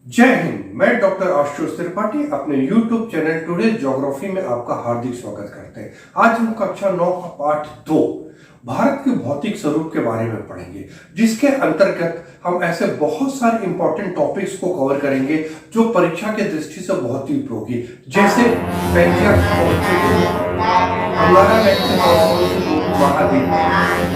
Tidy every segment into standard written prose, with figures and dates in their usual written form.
जय हिंद। मैं डॉक्टर आशुतोष त्रिपाठी अपने YouTube चैनल टुडे ज्योग्राफी में आपका हार्दिक स्वागत करते हैं। आज हम कक्षा 9 का पाठ 2 भारत के भौतिक स्वरूप के बारे में पढ़ेंगे, जिसके अंतर्गत हम ऐसे बहुत सारे इंपॉर्टेंट टॉपिक्स को कवर करेंगे जो परीक्षा के दृष्टि से बहुत ही उपयोगी, जैसे पैंजिया महाद्वीप,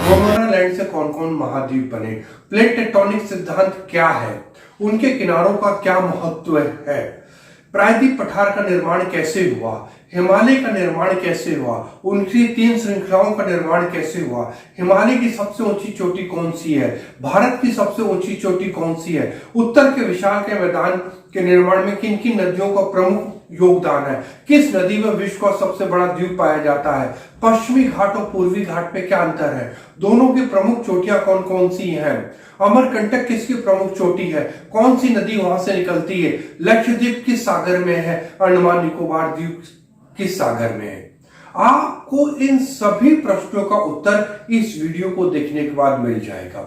गोंडवाना लैंड से कौन कौन महाद्वीप बने, प्लेट टेक्टोनिक सिद्धांत क्या है, उनके किनारों का क्या महत्व है, प्रायद्वीप पठार का निर्माण कैसे हुआ, हिमालय का निर्माण कैसे हुआ, उनकी 3 श्रृंखलाओं का निर्माण कैसे हुआ, हिमालय की सबसे ऊंची चोटी कौन सी है, भारत की सबसे ऊंची चोटी कौन सी है, उत्तर के विशाल के मैदान के निर्माण में किन किन नदियों का प्रमुख योगदान है, किस नदी में विश्व का सबसे बड़ा द्वीप पाया जाता है, पश्चिमी घाट और पूर्वी घाट में क्या अंतर है, दोनों की प्रमुख चोटियां कौन कौन सी हैं, अमरकंटक किसकी प्रमुख चोटी है, कौन सी नदी वहां से निकलती है, लक्षद्वीप किस सागर में है, अंडमान निकोबार द्वीप किस सागर में है। आपको इन सभी प्रश्नों का उत्तर इस वीडियो को देखने के बाद मिल जाएगा।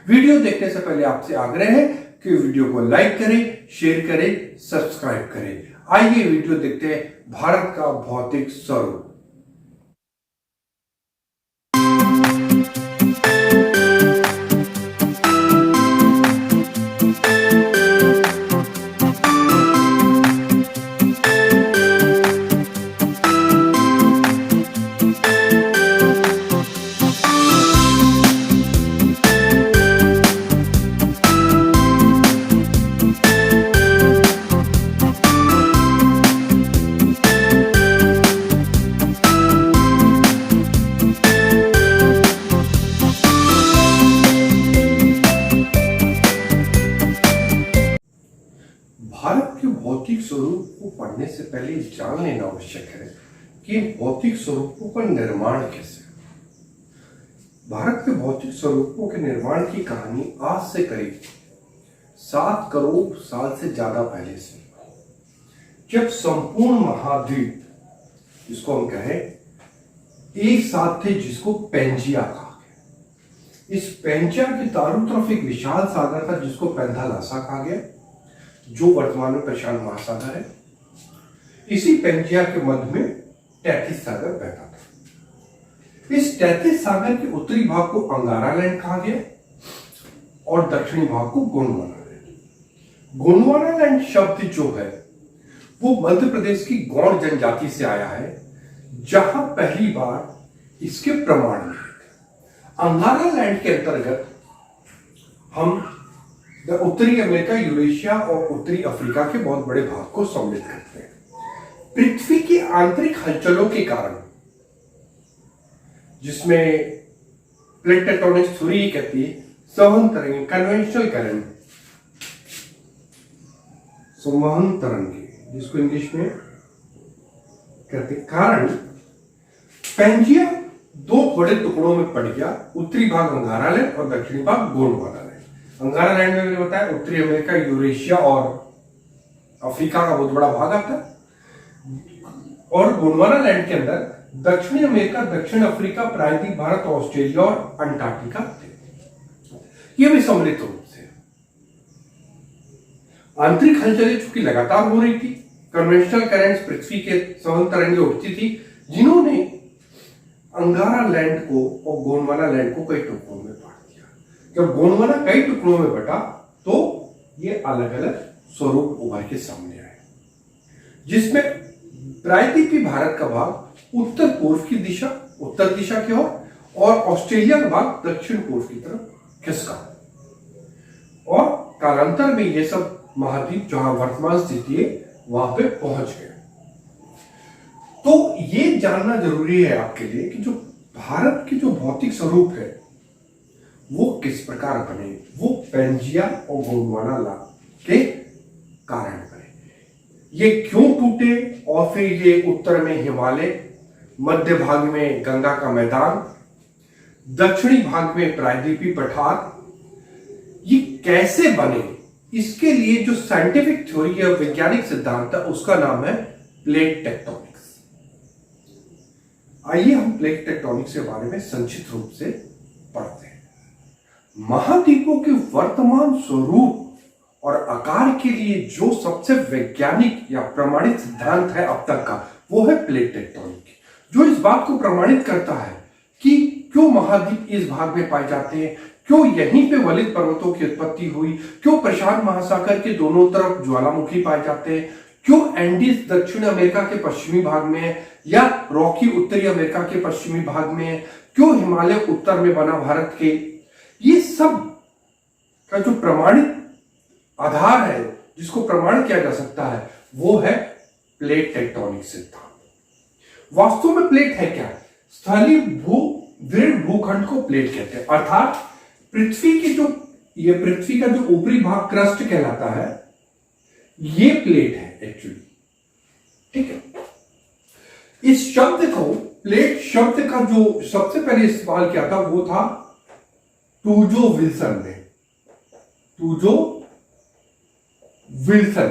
वीडियो देखने से पहले आपसे आग्रह है कि वीडियो को लाइक करें, शेयर करें, सब्सक्राइब करें। आइए वीडियो देखते हैं भारत का भौतिक स्वरूप। भारत के भौतिक स्वरूप को पढ़ने से पहले जान लेना आवश्यक है कि भौतिक स्वरूपों का निर्माण कैसे। भारत के भौतिक स्वरूपों के निर्माण की कहानी आज से करीब 7 करोड़ साल से ज्यादा पहले से, जब संपूर्ण महाद्वीप, जिसको हम कहें, एक साथ थे, जिसको पैंजिया कहा गया। इस पैंजिया के चारों तरफ एक विशाल सागर था जिसको पैंथालासा कहा गया, जो वर्तमान में प्रशांत महासागर है। इसी पैंजिया के मध्य में तैतीस सागर बहता था। इस तैतीस सागर के उत्तरी भाग को अंगारा लैंड कहा गया और दक्षिणी भाग को गोंडवाना लैंड। गोंडवाना लैंड शब्द जो है वो मध्य प्रदेश की गौड़ जनजाति से आया है, जहां पहली बार इसके प्रमाण मिले थे। अंगारा लैंड के अंतर्गत हम उत्तरी अमेरिका, यूरेशिया और उत्तरी अफ्रीका के बहुत बड़े भाग को सम्मिलित करते हैं। पृथ्वी की आंतरिक हलचलों के कारण, जिसमें प्लेट टेक्टोनिक थ्योरी कहती है संवहन तरंग, कन्वेंशनल करंट, संवहन तरंग, जिसको इंग्लिश में कहते हैं, कारण पैंजिया 2 बड़े टुकड़ों में पड़ गया। उत्तरी भाग अंगारा लैंड और दक्षिणी भाग गोंडवाना लैंड। अंगारा लैंड में मैंने बताया उत्तरी अमेरिका, यूरेशिया और अफ्रीका का बहुत बड़ा भाग आता है, और गोंडवाना लैंड के अंदर दक्षिणी अमेरिका, दक्षिण अफ्रीका, प्रायद्वीप भारत, ऑस्ट्रेलिया और अंटार्कटिका थे। ये भी सम्मिलित रूप से आंतरिक हलचलें चूंकि लगातार हो रही थी, कन्वेंशनल करंट्स पृथ्वी के संवहन तरंगें उठती थी, जिन्होंने अंगारा लैंड को और गोंडवाना लैंड को कई टुकड़ों में बांट दिया। जब गोंडवाना कई टुकड़ों में बटा तो ये अलग अलग स्वरूप उभर के सामने आए, जिसमें प्रायद्वीपीय भारत का भाग उत्तर पूर्व की दिशा, उत्तर दिशा की ओर, और ऑस्ट्रेलिया का भाग दक्षिण पूर्व की तरफ खिसका, और कालांतर में ये सब महाद्वीप जहां वर्तमान स्थिति है वहां पे पहुंच गए। तो ये जानना जरूरी है आपके लिए कि जो भारत के जो भौतिक स्वरूप है वो किस प्रकार बने, वो पैंजिया और गोंडवाना लैंड के कारण बने। ये क्यों टूटे, और फिर ये उत्तर में हिमालय, मध्य भाग में गंगा का मैदान, दक्षिणी भाग में प्रायद्वीपीय पठार, ये कैसे बने, इसके लिए जो साइंटिफिक थ्योरी है, वैज्ञानिक सिद्धांत है, उसका नाम है प्लेट टेक्टोनिक्स। आइए हम प्लेट टेक्टोनिक्स के बारे में संक्षिप्त रूप से पढ़ते हैं। महाद्वीपों के वर्तमान स्वरूप और आकार के लिए जो सबसे वैज्ञानिक या प्रमाणित सिद्धांत है अब तक का, वो है प्लेट टेक्टोनिक, जो इस बात को प्रमाणित करता है कि क्यों महाद्वीप इस भाग में पाए जाते हैं, क्यों यहीं पे वलित पर्वतों की उत्पत्ति हुई, क्यों प्रशांत महासागर के दोनों तरफ ज्वालामुखी पाए जाते हैं, क्यों एंडीज दक्षिण अमेरिका के पश्चिमी भाग में है या रॉकी उत्तरी अमेरिका के पश्चिमी भाग में है, क्यों हिमालय उत्तर में बना भारत के। ये सब का जो प्रमाणित आधार है, जिसको प्रमाण किया जा सकता है, वो है प्लेट टेक्टोनिक सिद्धांत। वास्तव में प्लेट है क्या? स्थलीय दृढ़ भूखंड को प्लेट कहते हैं, अर्थात पृथ्वी का जो ऊपरी भाग क्रस्ट कहलाता है, ये प्लेट है एक्चुअली। ठीक है। इस शब्द को, प्लेट शब्द का जो सबसे पहले इस्तेमाल किया था वो था टूजो विल्सन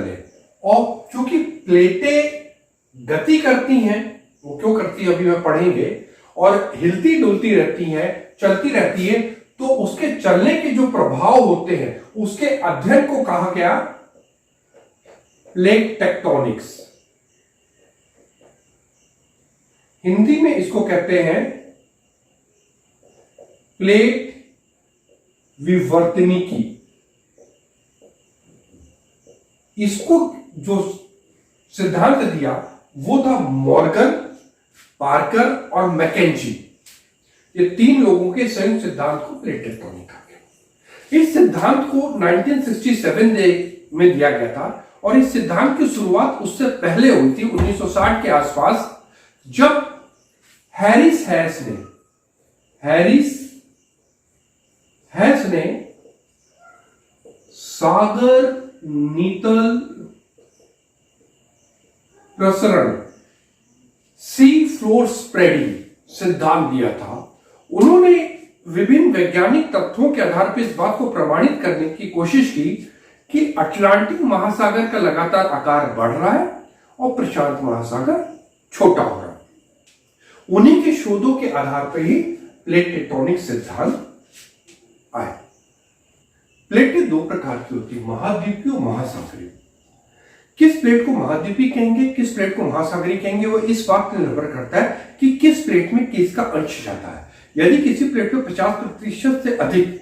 ने। और क्योंकि प्लेटें गति करती हैं, वो क्यों करती है अभी मैं पढ़ेंगे, और हिलती डुलती रहती हैं, चलती रहती है, तो उसके चलने के जो प्रभाव होते हैं उसके अध्ययन को कहा गया प्लेट टेक्टोनिक्स। हिंदी में इसको कहते हैं प्लेट विवर्तनिकी। इसको जो सिद्धांत दिया वो था मॉर्गन, पार्कर और मैकेंजी। ये तीन लोगों के संयुक्त सिद्धांत को प्लेट टेक्टोनिक कहा गया। इस सिद्धांत को 1967 में दिया गया था और इस सिद्धांत की शुरुआत उससे पहले हुई थी 1960 के आसपास, जब हैरिस हैस ने सागर नीतल प्रसरण सी फ्लोर स्प्रेडिंग सिद्धांत दिया था। उन्होंने विभिन्न वैज्ञानिक तथ्यों के आधार पर इस बात को प्रमाणित करने की कोशिश की कि अटलांटिक महासागर का लगातार आकार बढ़ रहा है और प्रशांत महासागर छोटा हो रहा है। उन्हीं के शोधों के आधार पर ही प्लेट टेक्टोनिक सिद्धांत आए। प्लेटें दो प्रकार की होती है, महाद्वीपीय और महासागरीय। किस प्लेट को महाद्वीपी कहेंगे, किस प्लेट को महासागरीय कहेंगे, वो इस बात पर निर्भर करता है कि किस प्लेट में किसका अंश जाता है। यदि किसी प्लेट में 50% से अधिक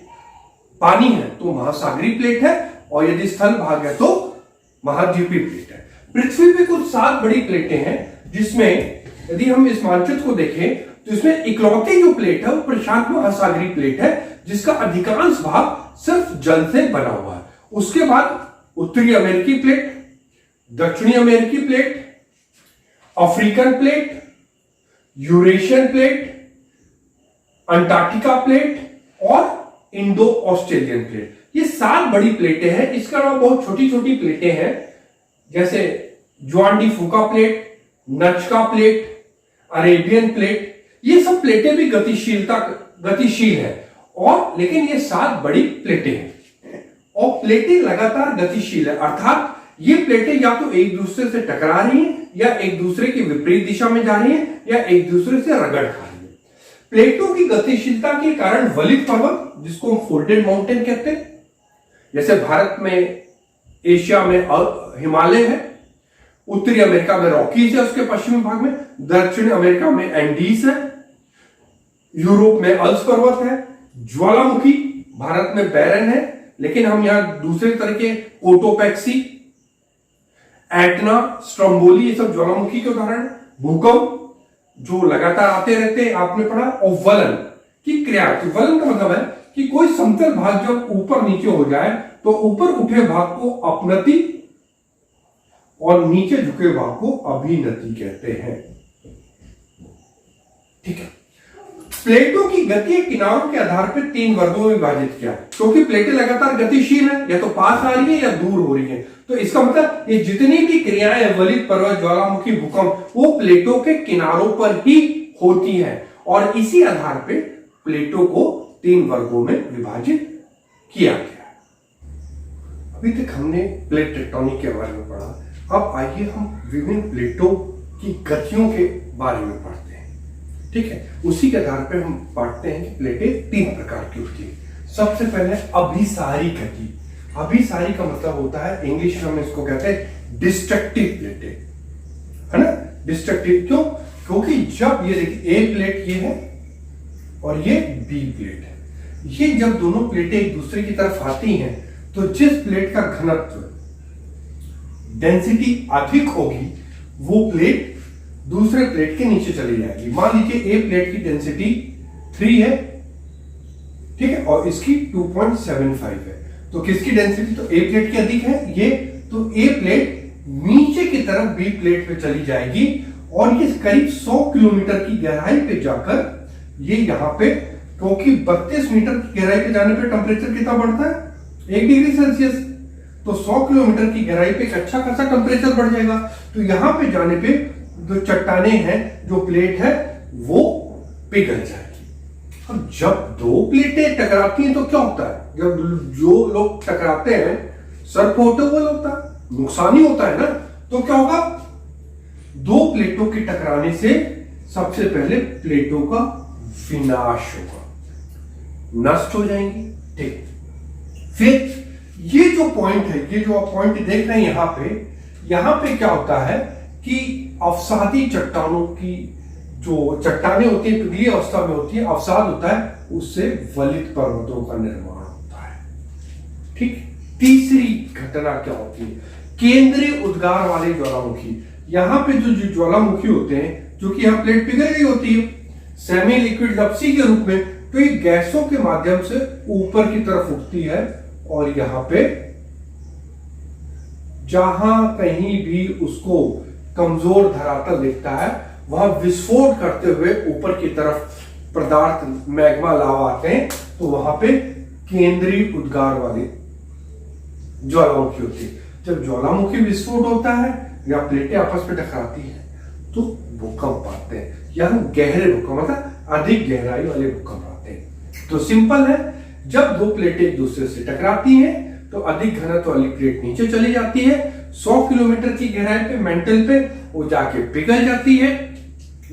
पानी है तो महासागरीय प्लेट है, और यदि स्थल भाग है तो महाद्वीपीय प्लेट है। पृथ्वी पे कुल 7 बड़ी प्लेटें हैं, जिसमें यदि हम इस मानचित्र को देखें तो इसमें इकलौती जो प्लेट है वो प्रशांत महासागरीय प्लेट है, जिसका अधिकांश भाग सिर्फ जल से बना हुआ है। उसके बाद उत्तरी अमेरिकी प्लेट, दक्षिणी अमेरिकी plate, African plate, Eurasian plate, Antarctica plate और इंडो ऑस्ट्रेलियन प्लेट। ये 7 बड़ी प्लेटें हैं। इसके अलावा बहुत छोटी छोटी प्लेटें हैं, जैसे जुआन डी फूका plate, Nazca plate, Arabian plate. ये सब प्लेटें भी गतिशील है, और लेकिन ये 7 बड़ी प्लेटें हैं और प्लेटें लगातार गतिशील है, अर्थात ये प्लेटें या तो एक दूसरे से टकरा रही हैं, या एक दूसरे की विपरीत दिशा में जा रही हैं, या एक दूसरे से रगड़ खा रही हैं। प्लेटों की गतिशीलता के कारण वलित पर्वत, जिसको हम फोल्डेड माउंटेन कहते हैं, जैसे भारत में, एशिया में हिमालय है, उत्तरी अमेरिका में रॉकीज है उसके पश्चिमी भाग में, दक्षिण अमेरिका में एंडीज है, यूरोप में अल्प्स पर्वत है, ज्वालामुखी भारत में बैरन है, लेकिन हम यहां दूसरे तरह के कोटोपैक्सी, एटना, स्ट्रोम्बोली, ये सब ज्वालामुखी के उदाहरण। भूकंप जो लगातार आते रहते हैं, आपने पढ़ा। और वलन की क्रिया, वलन का मतलब है कि कोई समतल भाग जब ऊपर नीचे हो जाए तो ऊपर उठे भाग को अपनति और नीचे झुके भाग को अभिनति कहते हैं। ठीक है। प्लेटों की गति किनारों के आधार पर 3 वर्गों में विभाजित किया, क्योंकि प्लेटें लगातार गतिशील है, या तो पास आ रही है या दूर हो रही है। तो इसका मतलब ये जितनी भी क्रियाएं, वलित पर्वत, ज्वालामुखी, भूकंप, वो प्लेटों के किनारों पर ही होती है, और इसी आधार पर प्लेटों को 3 वर्गों में विभाजित किया गया। अभी तक हमने प्लेट टेक्टोनिक के बारे में पढ़ा। अब आइए हम विभिन्न प्लेटों की गतियों के बारे में पढ़ते हैं। ठीक है। उसी के आधार पर हम पढ़ते हैं कि प्लेटें 3 प्रकार की होती है। सबसे पहले अभिसारी गति, अभिसारी का मतलब होता है, इंग्लिश में हम इसको कहते हैं डिस्ट्रक्टिव प्लेटें, है ना। डिस्ट्रक्टिव क्यों? क्योंकि जब ये देखिए ए प्लेट ये है और ये बी प्लेट है, ये जब दोनों प्लेटें एक दूसरे की तरफ आती हैं तो जिस प्लेट का घनत्व डेंसिटी अधिक होगी वो प्लेट दूसरे प्लेट के नीचे चली जाएगी। मान लीजिए ए प्लेट की डेंसिटी 3 है, ठीक है, और इसकी 2.75 है, तो किसकी डेंसिटी? तो ए प्लेट की अधिक है ये, तो ए प्लेट नीचे की तरफ बी प्लेट पे चली जाएगी और ये करीब 100 किलोमीटर की गहराई पे जाकर ये यहां पे, क्योंकि 32 मीटर की गहराई पे जाने पे टेम्परेचर कितना बढ़ता है? 1 डिग्री सेल्सियस, तो 100 किलोमीटर की गहराई पे एक अच्छा खासा टेम्परेचर बढ़ जाएगा। तो यहां पे जाने पे जो चट्टाने हैं, जो प्लेट है वो पिघल जाएगी। अब जब दो प्लेटें टकराती हैं तो क्या होता है? जब जो लोग टकराते हैं सर पोर्टेबल होता है, नुकसान ही होता है ना। तो क्या होगा? दो प्लेटों के टकराने से सबसे पहले प्लेटों का विनाश होगा, नष्ट हो जाएंगी, ठीक। फिर ये जो पॉइंट है, ये जो आप पॉइंट देख रहे हैं यहां पे क्या होता है कि अवसादी चट्टानों की जो चट्टानें होती है पिघली अवस्था में होती है, अवसाद होता है, उससे वलित पर्वतों का निर्माण होता है, ठीक। तीसरी घटना क्या होती है? केंद्रीय उद्गार वाले ज्वालामुखी। यहां पे जो ज्वालामुखी होते हैं, जो कि यहां प्लेट पिघल गई होती है सेमी लिक्विड लपसी के रूप में, तो ये गैसों के माध्यम से ऊपर की तरफ उठती है और यहां पे जहां कहीं भी उसको कमजोर धरातल दिखता है वहां विस्फोट करते हुए ऊपर की तरफ पदार्थ मैग्मा लावा आते हैं, तो वहां पे केंद्रीय उद्गार वाले ज्वालामुखी होती है। जब ज्वालामुखी विस्फोट होता है या प्लेटें आपस में टकराती है तो भूकंप आते हैं, यहां गहरे भूकंप, मतलब अधिक गहराई वाले भूकंप आते हैं। तो सिंपल है, जब दो प्लेटें एक दूसरे से टकराती हैं तो अधिक घनत्व वाली प्लेट नीचे चली जाती है, 100 किलोमीटर की गहराई पे मेंटल पे वो जाके पिघल जाती है।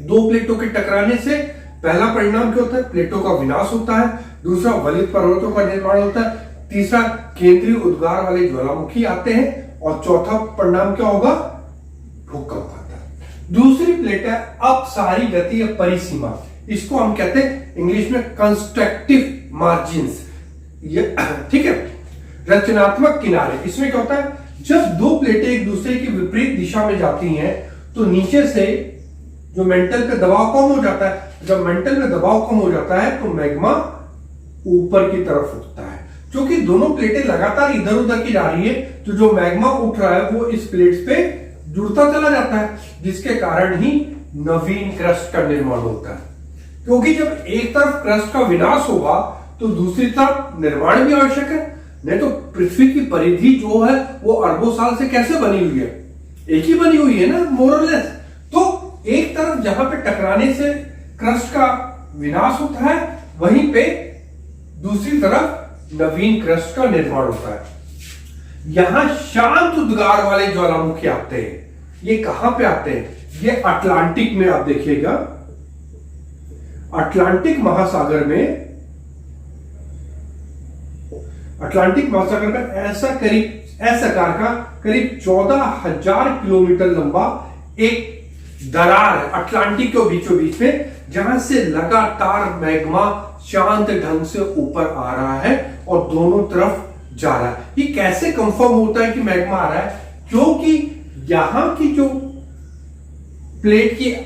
दो प्लेटों के टकराने से पहला परिणाम क्या होता है? प्लेटों का विनाश होता है, दूसरा वलित पर्वतों का निर्माण होता है, तीसरा केंद्रीय उद्गार वाले ज्वालामुखी आते हैं और चौथा परिणाम क्या होगा? भूकंप आता है। दूसरी प्लेट है अपसारी गति या परिसीमा, इसको हम कहते हैं इंग्लिश में कंस्ट्रक्टिव मार्जिन्स, ये ठीक है, रचनात्मक किनारे। इसमें क्या होता है? जब दो प्लेटें एक दूसरे की विपरीत दिशा में जाती हैं तो नीचे से जो मेंटल पे दबाव कम हो जाता है, जब मेंटल पे दबाव कम हो जाता है तो मैग्मा ऊपर की तरफ उठता है। क्योंकि दोनों प्लेटें लगातार इधर उधर की जा रही है तो जो मैग्मा उठ रहा है वो इस प्लेट्स पे जुड़ता चला जाता है, जिसके कारण ही नवीन क्रस्ट का निर्माण होता है। क्योंकि जब एक तरफ क्रस्ट का विनाश होगा तो दूसरी तरफ निर्माण भी आवश्यक है, नहीं तो पृथ्वी की परिधि जो है वो अरबों साल से कैसे बनी हुई है? एक ही बनी हुई है ना, मोर और लेस। तो एक तरफ जहां पे टकराने से क्रस्ट का विनाश होता है, वहीं पे दूसरी तरफ नवीन क्रस्ट का निर्माण होता है। यहां शांत उद्गार वाले ज्वालामुखी आते हैं। ये कहां पे आते हैं? ये अटलांटिक में, आप देखिएगा अटलांटिक महासागर में, अटलांटिक महासागर में ऐसा आकार का करीब 14,000 किलोमीटर लंबा एक दरार है अटलांटिक के बीचों बीच में, जहां से लगातार मैग्मा शांत ढंग से ऊपर आ रहा है और दोनों तरफ जा रहा है। ये कैसे कंफर्म होता है कि मैग्मा आ रहा है? क्योंकि यहां की जो प्लेट की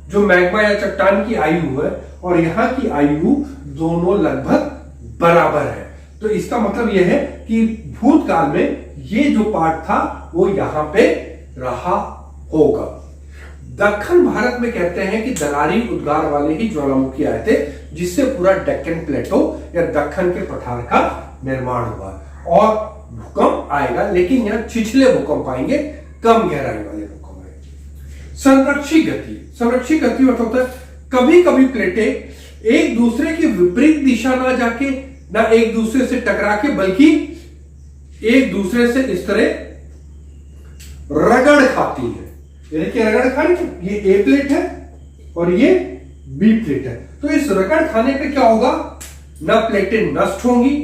जो मैग्मा या चट्टान की आयु है और यहां की आयु दोनों लगभग बराबर है। तो इसका मतलब यह है कि भूतकाल में ये जो पार्ट था वो यहां पे रहा होगा। दक्षिण भारत में कहते हैं कि दरारी उद्गार वाले ही ज्वालामुखी आए थे, जिससे पूरा डेक्कन प्लेटो या दक्षिण के पठार का निर्माण हुआ और भूकंप आएगा, लेकिन यहां छिछले भूकंप आएंगे, कम गहराई वाले भूकंप आएंगे। संरक्षी गति मतलब होता है कभी कभी प्लेटें एक दूसरे की विपरीत दिशा ना जाके, ना एक दूसरे से टकरा के, बल्कि एक दूसरे से इस तरह रगड़ खाती है। ये देखिए रगड़ खाने, ये ए प्लेट है और ये बी प्लेट है। तो इस रगड़ खाने पे क्या होगा? ना प्लेटें नष्ट होंगी,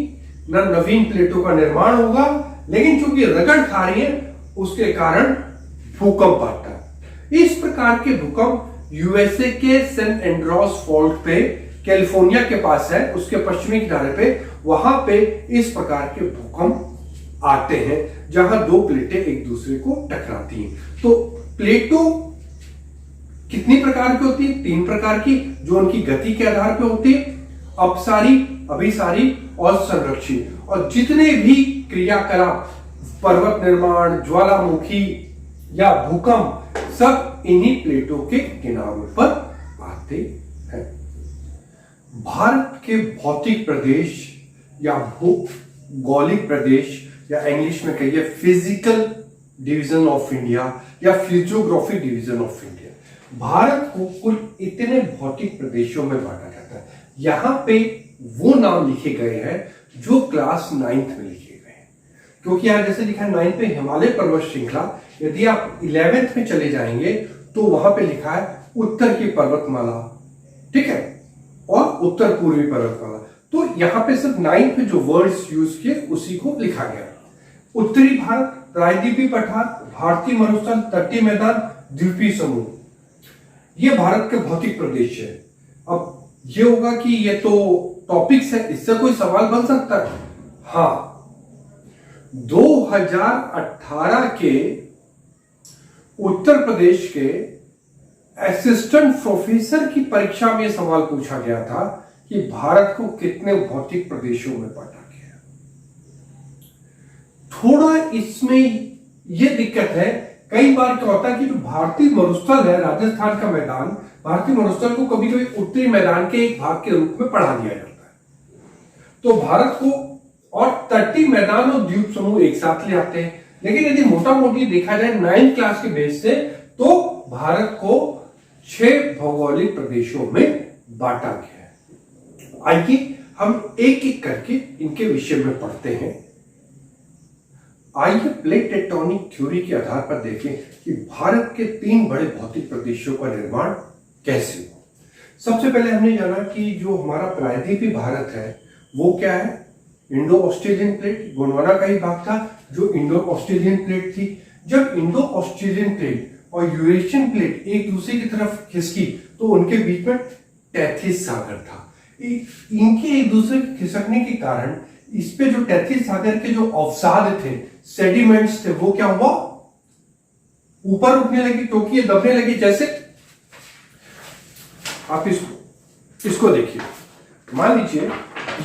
न नवीन प्लेटों का निर्माण होगा, लेकिन चूंकि रगड़ खा रही है उसके कारण भूकंप आता है। इस प्रकार के भूकंप यूएसए के सेंट एंड्रॉस फॉल्ट पे, कैलिफोर्निया के पास है, उसके पश्चिमी किनारे पे, वहां पे इस प्रकार के भूकंप आते हैं जहां दो प्लेटें एक दूसरे को टकराती हैं। तो प्लेटों कितनी प्रकार की होती है? 3 प्रकार की, जो उनकी गति के आधार पे होती है, अपसारी, अभिसारी और संरक्षी। और जितने भी क्रियाकलाप, पर्वत निर्माण, ज्वालामुखी या भूकंप, सब इन्हीं प्लेटों के किनारों पर आते हैं। भारत के भौतिक प्रदेश या भौगोलिक प्रदेश, या इंग्लिश में कहिए फिजिकल डिवीजन ऑफ इंडिया या physiographic division of India, Bharat को कुल इतने भौतिक प्रदेशों में बांटा जाता है। यहां पे वो नाम लिखे गए हैं जो क्लास 9th में लिखे गए हैं, क्योंकि यहां जैसे लिखा है 9 पे हिमालय पर्वत श्रृंखला, यदि आप 11th में चले जाएंगे तो वहां पे लिखा है उत्तर की पर्वतमाला, ठीक है, और उत्तर पूर्वी पर्वतमाला। तो यहां पे सिर्फ 9 पे जो वर्ड्स यूज किए उसी को लिखा गया। उत्तरी भारत, प्रायद्वीपीय पठार, भारतीय मरुस्थल, तटीय मैदान, द्वीपीय समूह, ये भारत के भौतिक प्रदेश है। अब ये होगा कि ये तो टॉपिक्स है, इससे कोई सवाल बन सकता है? हाँ, 2018 के उत्तर प्रदेश के असिस्टेंट प्रोफेसर की परीक्षा में सवाल पूछा गया था कि भारत को कितने भौतिक प्रदेशों में बांटा गया। थोड़ा इसमें यह दिक्कत है, कई बार क्या होता है कि जो भारतीय मरुस्थल है, राजस्थान का मैदान, भारतीय मरुस्थल को कभी कभी उत्तरी मैदान के एक भाग के रूप में पढ़ा दिया जाता है। तो भारत को और तटीय मैदान और द्वीप समूह एक साथ ले आते हैं, लेकिन यदि मोटा मोटी देखा जाए 9th क्लास के बेस से, तो भारत को 6 भौगोलिक प्रदेशों में बांटा गया है। आइए हम एक एक करके इनके विषय में पढ़ते हैं। आइए प्लेट टेक्टोनिक थ्योरी के आधार पर देखें कि भारत के 3 बड़े भौतिक प्रदेशों का निर्माण कैसे हुआ। सबसे पहले हमने जाना कि जो हमारा प्रायद्वीपीय भारत है वो क्या है? इंडो ऑस्ट्रेलियन प्लेट, गोंडवाना का ही भाग था जो इंडो ऑस्ट्रेलियन प्लेट थी। जब इंडो ऑस्ट्रेलियन प्लेट और यूरेशियन प्लेट एक दूसरे की तरफ खिसकी तो उनके बीच में टेथिस सागर था। इनके एक दूसरे के खिसकने के कारण इस पे जो टेथिस सागर के जो अवसाद थे, सेडिमेंट्स थे, वो क्या हुआ? ऊपर उठने लगे, क्योंकि ये दबने लगे। जैसे आप इसको देखिए, मान लीजिए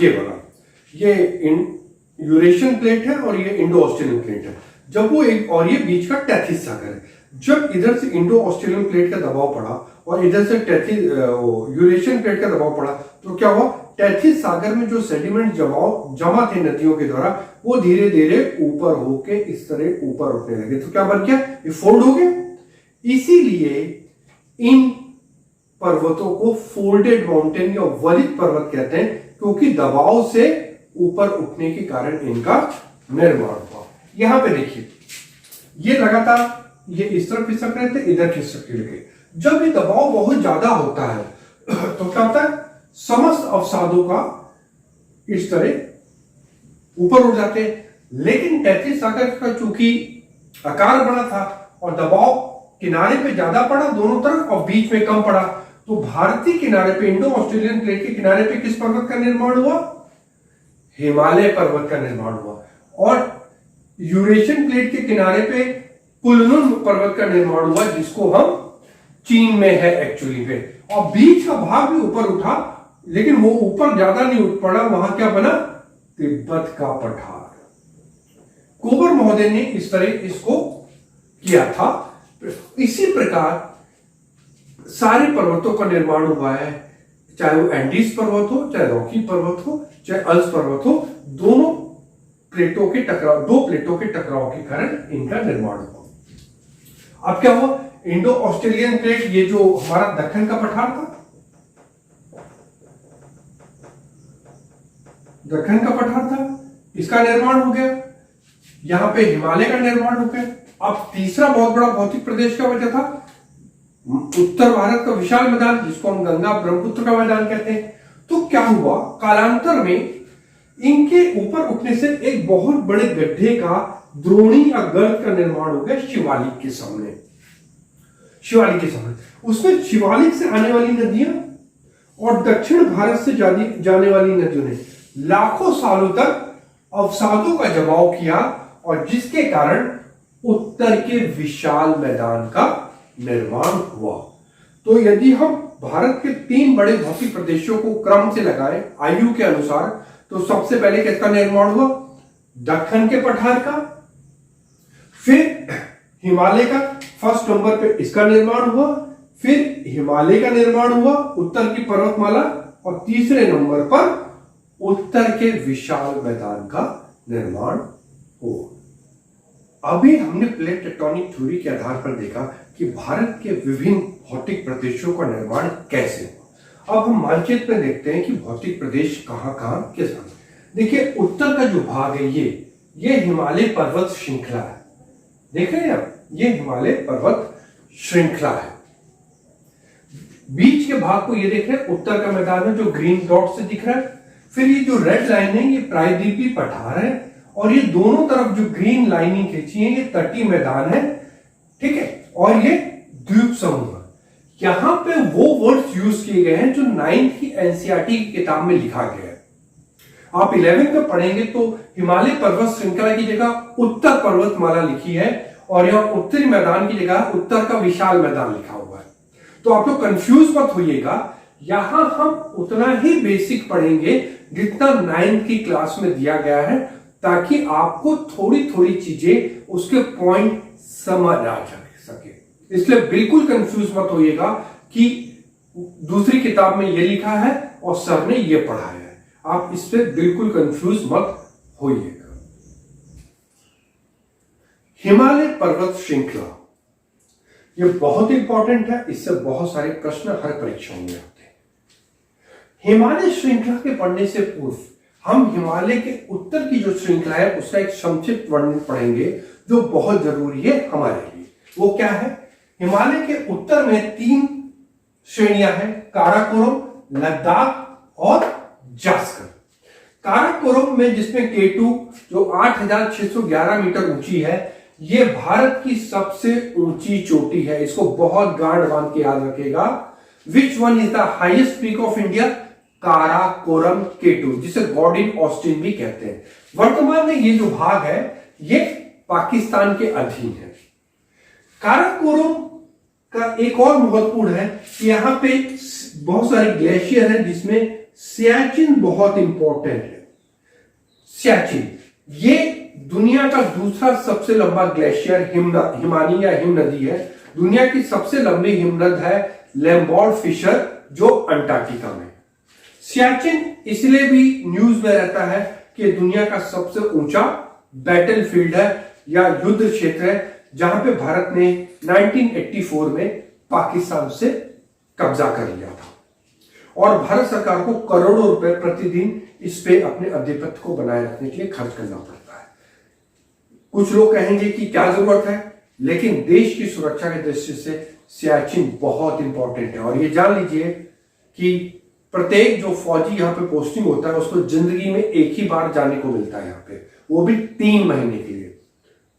ये बना, ये यूरेशियन प्लेट है और ये इंडो ऑस्ट्रेलियन प्लेट है। जब वो एक, और ये बीच का टेथिस सागर है, जब इधर से इंडो ऑस्ट्रेलियन प्लेट का दबाव पड़ा और इधर से यूरेशियन प्लेट का दबाव पड़ा, तो क्या हुआ? टेथिस सागर में जो सेडिमेंट जमा थे नदियों के द्वारा, वो धीरे धीरे ऊपर होके इस तरह ऊपर उठने लगे। तो क्या बन गया? ये फोल्ड हो गया। इसीलिए इन पर्वतों को फोल्डेड माउंटेन या वलित पर्वत कहते हैं, क्योंकि दबाव से ऊपर उठने के कारण इनका निर्माण हुआ। यहां पे देखिए, ये लगातार ये इस तरफ खिसक रहे थे, इधर खिसकने लगे। जब ये दबाव बहुत ज्यादा होता है तो क्या होता है? समस्त अवसादों का इस तरह ऊपर उठ जाते हैं। लेकिन टेथिस सागर का चूंकि आकार बड़ा था और दबाव किनारे पे ज्यादा पड़ा दोनों तरफ और बीच में कम पड़ा, तो भारतीय किनारे पे, इंडो ऑस्ट्रेलियन प्लेट के किनारे पे किस पर्वत का निर्माण हुआ? हिमालय पर्वत का निर्माण हुआ। और यूरेशियन प्लेट के किनारे पे कुनलुन पर्वत का निर्माण हुआ, जिसको हम चीन में है एक्चुअली पे। और बीच का भाग भी ऊपर उठा, लेकिन वो ऊपर ज्यादा नहीं उठ पड़ा। वहां क्या बना? तिब्बत का पठार। कोबर महोदय ने इस तरह इसको किया था। इसी प्रकार सारे पर्वतों का निर्माण हुआ है, चाहे वो एंडीज पर्वत हो, चाहे रॉकी पर्वत हो, चाहे अल्स पर्वत हो। दोनों प्लेटों के टकराव, 2 प्लेटों के टकराव के कारण इनका निर्माण हुआ। अब क्या हुआ? इंडो ऑस्ट्रेलियन प्लेट, ये जो हमारा दक्कन का पठार था, दक्कन का पठार था, इसका निर्माण हो गया। यहां पे हिमालय का निर्माण हो गया। अब तीसरा बहुत बड़ा भौतिक प्रदेश का बचा था उत्तर भारत का विशाल मैदान, जिसको हम गंगा ब्रह्मपुत्र का मैदान कहते हैं। तो क्या हुआ? कालांतर में इनके ऊपर उठने से एक बहुत बड़े गड्ढे का, द्रोणी या गर्त का निर्माण हो गया शिवालिक के सामने। शिवालिक के सामने उसमें शिवालिक से आने वाली नदियां और दक्षिण भारत से जाने वाली नदियों ने लाखों सालों तक अवसादों का जमाव किया, और जिसके कारण उत्तर के विशाल मैदान का निर्माण हुआ। तो यदि हम भारत के 3 बड़े भौतिक प्रदेशों को क्रम से लगाएं आयु के अनुसार, तो सबसे पहले किसका निर्माण हुआ? दक्कन के पठार का, फिर हिमालय का, फर्स्ट नंबर पे इसका निर्माण हुआ, फिर हिमालय का निर्माण हुआ, उत्तर की पर्वतमाला, और तीसरे नंबर पर उत्तर के विशाल मैदान का निर्माण हुआ। अभी हमने प्लेट टेक्टोनिक थ्योरी के आधार पर देखा कि भारत के विभिन्न भौतिक प्रदेशों का निर्माण कैसे हुआ। अब हम मानचित्र में देखते हैं कि भौतिक प्रदेश कहां किस स्थान। देखिए, उत्तर का जो भाग है ये हिमालय पर्वत श्रृंखला है। देख रहे हैं आप, ये हिमालय पर्वत श्रृंखला है। बीच के भाग को ये देख रहे हैं, उत्तर का मैदान है जो ग्रीन डॉट से दिख रहा है। फिर ये जो रेड लाइन है ये प्रायद्वीपीय पठार है, और ये दोनों तरफ जो ग्रीन लाइनिंग खींची है ये तटीय मैदान है, ठीक है, और ये द्वीप समूह। यहां पे वो वर्ड्स यूज किए गए हैं जो 9th की एनसीईआरटी की किताब में लिखा गया है। आप 11th में पढ़ेंगे तो हिमालय पर्वत श्रृंखला की जगह उत्तर पर्वतमाला लिखी है, और यहां उत्तरी मैदान की जगह उत्तर का विशाल मैदान लिखा हुआ है। तो आप लोग कंफ्यूज मत होइएगा, यहां हम उतना ही बेसिक पढ़ेंगे जितना 9th की क्लास में दिया गया है, ताकि आपको थोड़ी थोड़ी चीजें उसके पॉइंट समझ आ सके। इसलिए बिल्कुल कंफ्यूज मत होइएगा कि दूसरी किताब में ये लिखा है और सर ने ये पढ़ाया है। आप इस पे बिल्कुल कंफ्यूज मत होइएगा। हिमालय पर्वत श्रृंखला ये बहुत इंपॉर्टेंट है, इससे बहुत सारे प्रश्न हर परीक्षाओं में आते हैं। हिमालय श्रृंखला के पढ़ने से पूर्व हम हिमालय के उत्तर की जो श्रृंखला है उसका एक संक्षिप्त वर्णन पढ़ेंगे जो बहुत जरूरी है हमारे लिए। वो क्या है? हिमालय के उत्तर में 3 श्रेणियां हैं, काराकोरम, लद्दाख और जास्कर। काराकोरम में जिसमें K2 जो 8611 मीटर ऊंची है, ये भारत की सबसे ऊंची चोटी है। इसको बहुत गांठ बांध के याद रखेगा। Which one is the highest peak of India? Karakoram K2, जिसे गॉर्डन ऑस्टिन भी कहते हैं। वर्तमान में ये जो भाग है ये पाकिस्तान के अधीन है। काराकोरम का एक और महत्वपूर्ण है कि यहां पे बहुत सारे ग्लेशियर हैं, जिसमें सियाचिन बहुत इंपॉर्टेंट है। सियाचिन ये दुनिया का दूसरा सबसे लंबा ग्लेशियर हिमानी या हिम नदी है। दुनिया की सबसे लंबी हिमनद है लैम्बर्ट फिशर जो अंटार्कटिका में। सियाचिन इसलिए भी न्यूज में रहता है कि दुनिया का सबसे ऊंचा बैटलफील्ड है या युद्ध क्षेत्र है, जहां पे भारत ने 1984 में पाकिस्तान से कब्जा कर लिया था, और भारत सरकार को करोड़ों रुपए प्रतिदिन इस पे अपने आधिपत्य को बनाए रखने के लिए खर्च करना पड़ता है। कुछ लोग कहेंगे कि क्या जरूरत है, लेकिन देश की सुरक्षा की दृष्टि से सियाचिन बहुत इंपॉर्टेंट है। और ये जान लीजिए कि प्रत्येक जो फौजी यहाँ पे पोस्टिंग होता है उसको जिंदगी में एक ही बार जाने को मिलता है यहाँ पे, वो भी 3 महीने के लिए।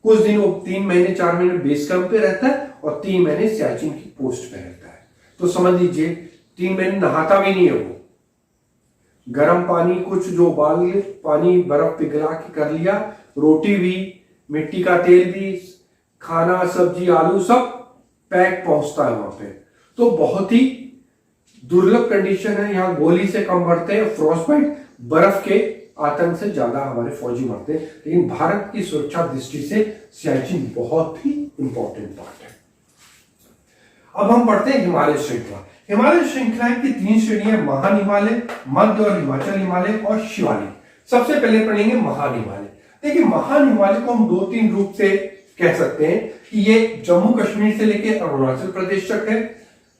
कुछ दिन वो 3 महीने 4 महीने बेस कैंप पे रहता है और 3 महीने सियाचिन की पोस्ट पे रहता है। तो समझ लीजिए 3 महीने नहाता भी नहीं है वो। गर्म पानी कुछ जो उबाल पानी बर्फ पिघला के कर लिया, रोटी भी, मिट्टी का तेल भी, खाना सब्जी आलू सब पैक पहुंचता है वहां पे। तो बहुत ही दुर्लभ कंडीशन है। यहाँ गोली से कम मरते हैं, फ्रॉस्ट बाइट बर्फ के आतंक से ज्यादा हमारे फौजी मरते हैं। लेकिन भारत की सुरक्षा दृष्टि से सियाचिन बहुत ही इंपॉर्टेंट पार्ट है। अब हम पढ़ते हैं हिमालय श्रृंखला। हिमालय श्रृंखला की 3 श्रेणियां, महान हिमालय, मध्य और हिमाचल हिमालय और शिवालिक। सबसे पहले पढ़ेंगे महान हिमालय। देखिए, महान हिमालय को हम 2-3 रूप से कह सकते हैं कि ये जम्मू कश्मीर से लेकर अरुणाचल प्रदेश तक है,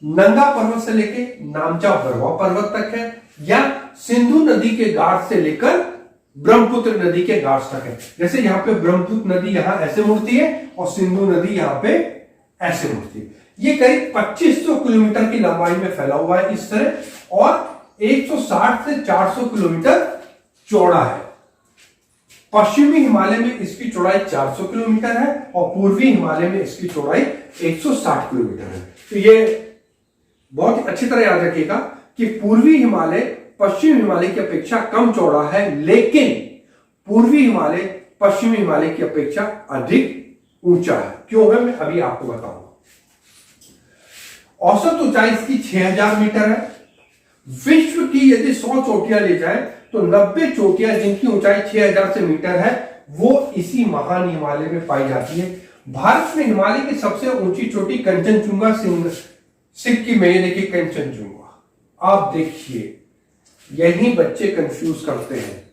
नंगा पर्वत से लेके नामचा बरवा पर्वत तक है, या सिंधु नदी के घाट से लेकर ब्रह्मपुत्र नदी के घाट तक है। जैसे यहाँ पे ब्रह्मपुत्र नदी यहाँ ऐसे मुड़ती है और सिंधु नदी यहाँ पे ऐसे मुड़ती है। ये करीब 2500 किलोमीटर की लंबाई में फैला हुआ है इस तरह, और 160 से 400 किलोमीटर चौड़ा है। पश्चिमी हिमालय में इसकी चौड़ाई 400 किलोमीटर है और पूर्वी हिमालय में इसकी चौड़ाई 160 किलोमीटर है। तो ये बहुत अच्छी तरह याद रखिएगा कि पूर्वी हिमालय पश्चिमी हिमालय की अपेक्षा कम चौड़ा है, लेकिन पूर्वी हिमालय पश्चिमी हिमालय की अपेक्षा अधिक ऊंचा है। क्यों है, मैं अभी आपको बताऊंगा। औसत ऊंचाई इसकी 6000 मीटर है। विश्व की यदि 100 चोटियां ले जाए तो 90 चोटियां जिनकी ऊंचाई 6000 से मीटर है वो इसी महान हिमालय में पाई जाती है। भारत में हिमालय की सबसे ऊंची चोटी कंचनजुंगा सिक्किम में, ये देखिए कंचनजुंगा। आप देखिए, यही बच्चे कंफ्यूज करते हैं।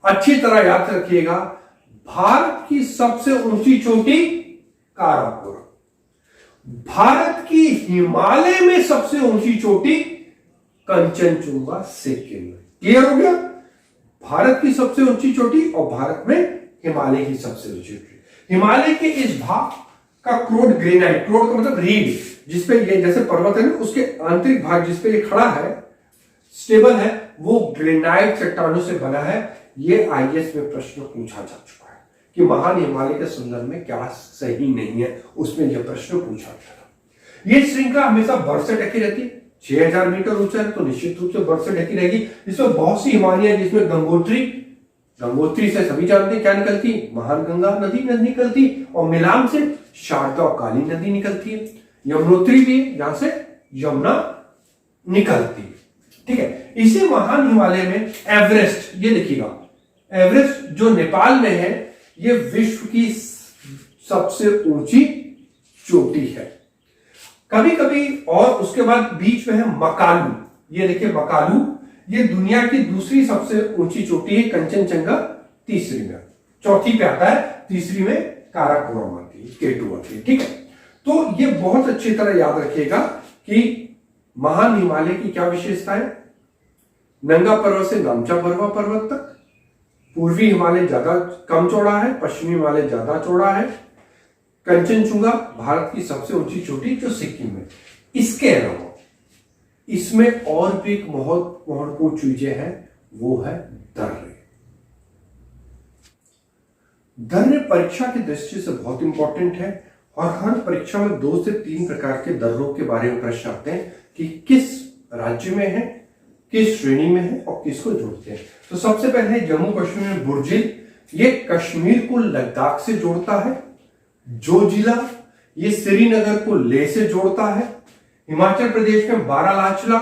अच्छी तरह याद रखिएगा, भारत की सबसे ऊंची चोटी काराकोरम, भारत की हिमालय में सबसे ऊंची चोटी कंचनजुंगा सिक्किम में। क्लियर हो गया? भारत की सबसे ऊंची चोटी और भारत में हिमालय की सबसे ऊंची चोटी। हिमालय के इस भाग का क्रोड ग्रेनाइट, क्रोड का मतलब रीढ़, जिसपे ये जैसे पर्वत है ना, उसके आंतरिक भाग जिसपे ये खड़ा है, स्टेबल है, वो ग्रेनाइट चट्टानों से बना है। ये आईएएस में प्रश्न पूछा जा चुका है कि महान हिमालय के संदर्भ में क्या सही नहीं है, उसमें यह प्रश्न पूछा गया। ये श्रृंखला हमेशा बर्फ से ढकी रहती है। 6000 मीटर ऊंचा है तो निश्चित रूप से बर्फ से ढकी रहेगी। इसमें बहुत सी हिमालय, जिसमें गंगोत्री से सभी जानते हैं क्या निकलती, महान गंगा नदी निकलती, और मिलान से शारदा और काली नदी निकलती है। यमुनोत्री भी यहां से यमुना निकलती है। ठीक है, इसी महान हिमालय में एवरेस्ट, ये देखिएगा, एवरेस्ट जो नेपाल में है, ये विश्व की सबसे ऊंची चोटी है। कभी कभी, और उसके बाद बीच में है मकालू, ये देखिए मकालू, ये दुनिया की दूसरी सबसे ऊंची चोटी है। कंचनजंगा तीसरी में, चौथी पे आता है, तीसरी में काराकोरम आती है, केटू आती है। ठीक है, तो ये बहुत अच्छी तरह याद रखिएगा कि महान हिमालय की क्या विशेषता है। नंगा पर्वत से नामचा बरवा पर्वत तक पूर्वी हिमालय ज्यादा कम चौड़ा है, पश्चिमी हिमालय ज्यादा चौड़ा है। कंचनजुंगा भारत की सबसे ऊंची चोटी जो सिक्किम में। इसके अलावा इसमें और भी एक बहुत महत्वपूर्ण चीजें हैं, वो है दर्रे। दर्रे परीक्षा की दृष्टि से बहुत इंपॉर्टेंट है और हर परीक्षा में 2 से 3 प्रकार के दर्रों के बारे में प्रश्न आते हैं कि किस राज्य में है, किस श्रेणी में है और किसको जोड़ते हैं। तो सबसे पहले है जम्मू कश्मीर में बुर्जिल, ये कश्मीर को लद्दाख से जोड़ता है। जोजिला, ये श्रीनगर को लेह से जोड़ता है। हिमाचल प्रदेश में बारालाचला,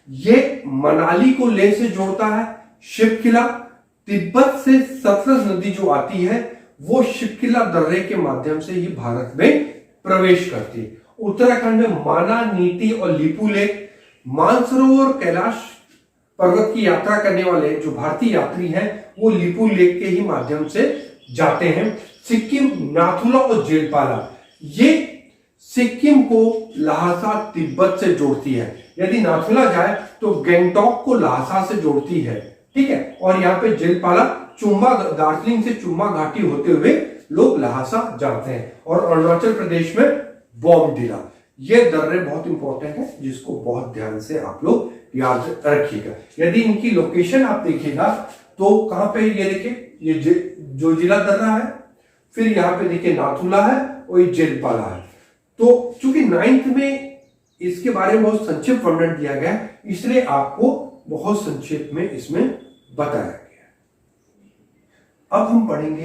ये मनाली को लेह से जोड़ता है। शिवकिला, तिब्बत से सतलज नदी जो आती है वो शिवकिला दर्रे के माध्यम से ही भारत में प्रवेश करती है। उत्तराखंड में माना, नीति और लिपुलेख, मानसरोवर, कैलाश पर्वत की यात्रा करने वाले जो भारतीय यात्री हैं वो लिपुलेख के ही माध्यम से जाते हैं। सिक्किम, नाथुला और जेलपाला, ये सिक्किम को लहासा तिब्बत से जोड़ती है। यदि नाथुला जाए तो गैंगटॉक को लहासा से जोड़ती है। ठीक है, और यहाँ पे जेलपाला चुम्बा, दार्जिलिंग से चुम्बा घाटी होते हुए लोग लहासा जाते हैं। और अरुणाचल प्रदेश में बॉमडिला। ये दर्रे बहुत इंपॉर्टेंट है, जिसको बहुत ध्यान से आप लोग याद रखिएगा। यदि इनकी लोकेशन आप देखिएगा तो कहां पे, ये देखिए, ये जोजिला दर्रा है, फिर यहाँ पे देखिए नाथुला है और ये जेलपाला है। तो चूंकि 9th में इसके बारे में बहुत संक्षिप्त वर्णन दिया गया है, इसलिए आपको बहुत संक्षेप में इसमें बताया गया। अब हम पढ़ेंगे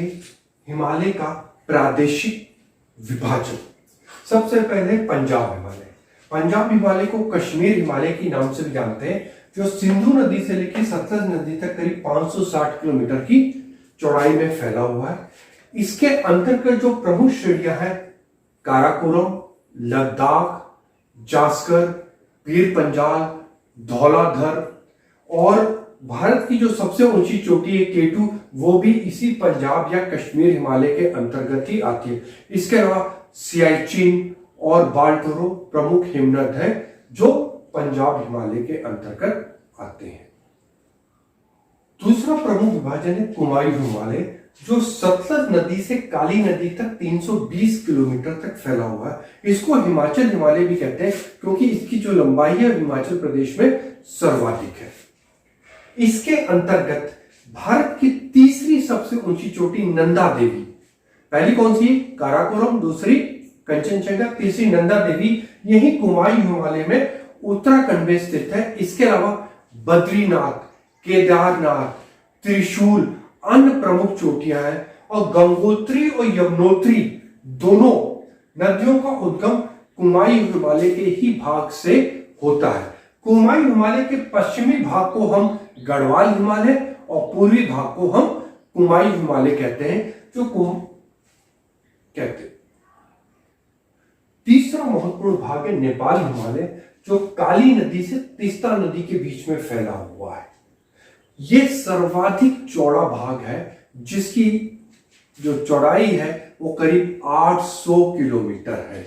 हिमालय का प्रादेशिक विभाजन। सबसे पहले पंजाब हिमालय। पंजाब हिमालय को कश्मीर हिमालय के नाम से भी जानते हैं, जो सिंधु नदी से लेकर सतलज नदी तक करीब 560 किलोमीटर की चौड़ाई में फैला हुआ है। इसके अंतर्गत जो प्रमुख श्रेणियां हैं, काराकोरम, लद्दाख, जास्कर, पीर पंजाल, धौलाधर, और भारत की जो सबसे ऊंची चोटी है केटू, वो भी इसी पंजाब या कश्मीर हिमालय के अंतर्गत ही आती है। इसके अलावा सियाचिन और बाल्टोरो प्रमुख हिमनद हैं जो पंजाब हिमालय के अंतर्गत आते हैं। दूसरा प्रमुख विभाजन है कुमायूं हिमालय, जो सतलज नदी से काली नदी तक 320 किलोमीटर तक फैला हुआ है। इसको हिमाचल हिमालय भी कहते हैं क्योंकि इसकी जो लंबाई है हिमाचल प्रदेश में सर्वाधिक है। इसके अंतर्गत भारत की तीसरी सबसे ऊंची चोटी नंदा देवी, पहली कौन सी? काराकोरम, दूसरी कंचनजंगा, तीसरी नंदा देवी, यही कुमायूं हिमालय में उत्तराखंड में स्थित है। इसके अलावा बद्रीनाथ, केदारनाथ, त्रिशूल अन्य प्रमुख चोटियां हैं। और गंगोत्री और यमुनोत्री दोनों नदियों का उद्गम कुमायूं हिमालय के ही भाग से होता है। कुमायूं हिमालय के पश्चिमी भाग को हम गढ़वाल हिमालय और पूर्वी भाग को हम कुमायूं हिमालय कहते हैं। तीसरा महत्वपूर्ण भाग है नेपाल हिमालय, जो काली नदी से तीस्ता नदी के बीच में फैला हुआ है। यह सर्वाधिक चौड़ा भाग है, जिसकी जो चौड़ाई है वो करीब 800 किलोमीटर है।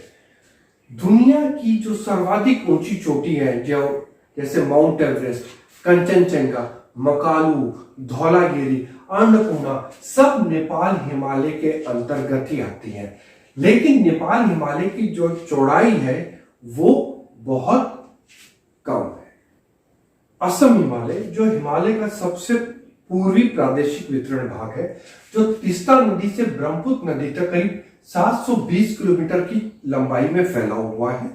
दुनिया की जो सर्वाधिक ऊंची चोटी है, जो जैसे माउंट एवरेस्ट, कंचनजंगा, मकालू, धौलागिरी, अन्नपूर्णा, सब नेपाल हिमालय के अंतर्गत ही आती है। लेकिन नेपाल हिमालय की जो चौड़ाई है वो बहुत कम है। असम हिमालय, जो हिमालय का सबसे पूर्वी प्रादेशिक वितरण भाग है, जो तीस्ता नदी से ब्रह्मपुत्र नदी तक करीब 720 किलोमीटर की लंबाई में फैला हुआ है।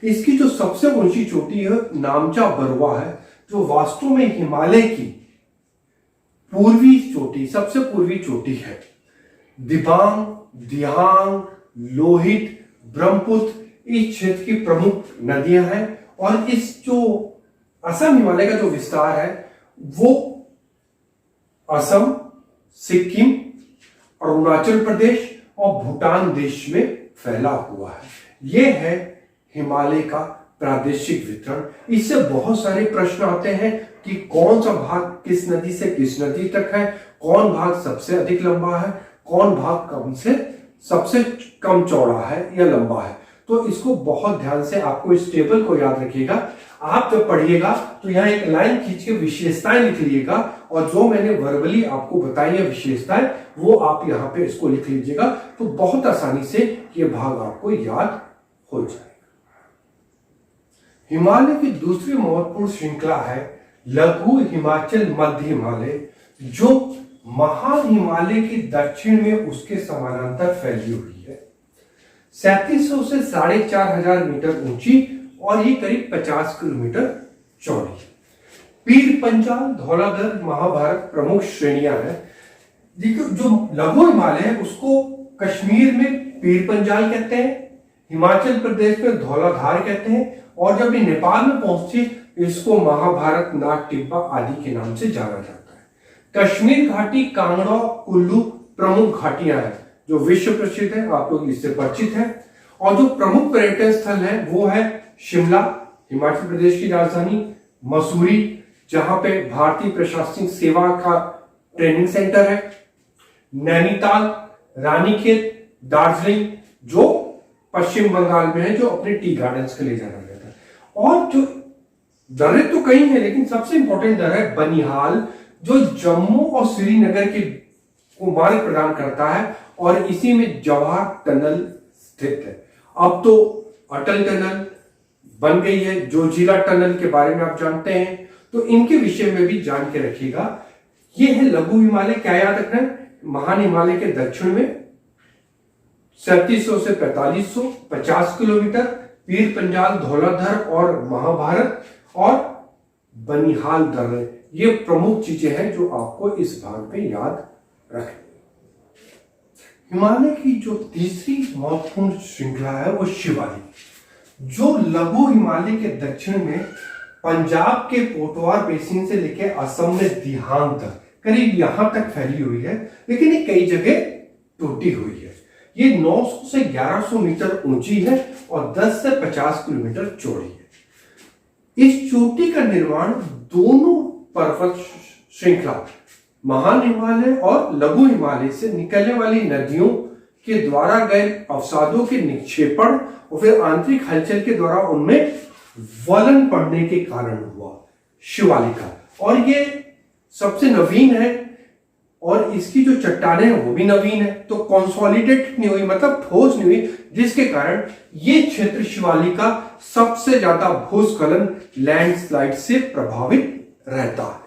इसकी जो सबसे ऊंची चोटी है नामचा बरवा है, जो वास्तव में हिमालय की पूर्वी चोटी, सबसे पूर्वी चोटी है। दिबांग, दिहांग, लोहित, ब्रह्मपुत्र इस क्षेत्र की प्रमुख नदियां हैं। और इस जो असम हिमालय का जो विस्तार है वो असम, सिक्किम, अरुणाचल प्रदेश और भूटान देश में फैला हुआ है। यह है हिमालय का प्रादेशिक वितरण। इससे बहुत सारे प्रश्न आते हैं कि कौन सा भाग किस नदी से किस नदी तक है, कौन भाग सबसे अधिक लंबा है, कौन भाग कम से सबसे कम चौड़ा है या लंबा है। तो इसको बहुत ध्यान से आपको इस टेबल को याद रखिएगा। आप जब पढ़िएगा तो यहाँ एक लाइन खींच के विशेषताएं लिख लीजिएगा, और जो मैंने वर्बली आपको बताई है विशेषताएं, वो आप यहाँ पे इसको लिख लीजिएगा, तो बहुत आसानी से ये भाग आपको याद हो जाएगा। हिमालय की दूसरी महत्वपूर्ण श्रृंखला है लघु हिमाचल मध्य हिमालय, जो महान हिमालय के दक्षिण में उसके समानांतर फैली हुई है। 3700 से 4500 मीटर ऊंची और ये करीब 50 किलोमीटर चौड़ी है। पीर पंजाल, धौलाधर, महाभारत प्रमुख श्रेणियां हैं। देखिए, जो लघु हिमालय है उसको कश्मीर में पीर पंजाल कहते हैं, हिमाचल प्रदेश में धौलाधार कहते हैं, और जब ये नेपाल में पहुंचती इसको महाभारत, नाग टिब्बा आदि के नाम से जाना जाता है। कश्मीर घाटी, कांगड़ा, कुल्लू प्रमुख घाटियां हैं जो विश्व प्रसिद्ध है, आप लोग इससे परिचित हैं। और जो प्रमुख पर्यटन स्थल है वो है शिमला, हिमाचल प्रदेश की राजधानी, मसूरी, जहां पे भारतीय प्रशासनिक सेवा का ट्रेनिंग सेंटर है, नैनीताल, रानीखेत, दार्जिलिंग जो पश्चिम बंगाल में है, जो अपने टी गार्डन्स के लिए जाना जाता है। और जो दर्रे तो कई है, लेकिन सबसे इंपॉर्टेंट दर्रा है बनिहाल, जो जम्मू और श्रीनगर के को मार्ग प्रदान करता है, और इसी में जवाहर टनल स्थित है। अब तो अटल टनल बन गई है, जोजिला टनल के बारे में आप जानते हैं, तो इनके विषय में भी जान के रखिएगा। ये है लघु हिमालय, क्या याद रखना है, महान हिमालय के दक्षिण में 3700 से 4500, 50 किलोमीटर, पीर पंजाल, धौलाधर और महाभारत और बनिहाल दर्रे, ये प्रमुख चीजें हैं जो आपको इस भाग में याद रखें। हिमालय की जो तीसरी महत्वपूर्ण श्रृंखला है वो शिवालिक, जो लघु हिमालय के दक्षिण में पंजाब के पोटवार बेसिन से लेकर असम में दिहांग तक करीब यहां तक फैली हुई है, लेकिन ये कई जगह टूटी हुई है। ये 900 से 1100 मीटर ऊंची है और 10 से 50 किलोमीटर चौड़ी है। इस चोटी का निर्माण दोनों पर्वत श्रृंखला महान हिमालय और लघु हिमालय से निकलने वाली नदियों के द्वारा गए अवसादों के निक्षेपण और फिर आंतरिक हलचल के द्वारा उनमें वलन पड़ने के कारण हुआ शिवालिका। और ये सबसे नवीन है, और इसकी जो चट्टानें हैं वो भी नवीन है, तो कंसोलिडेट नहीं हुई, मतलब ठोस नहीं हुई, जिसके कारण ये क्षेत्र शिवालिका सबसे ज्यादा भूस्खलन लैंडस्लाइड से प्रभावित रहता है।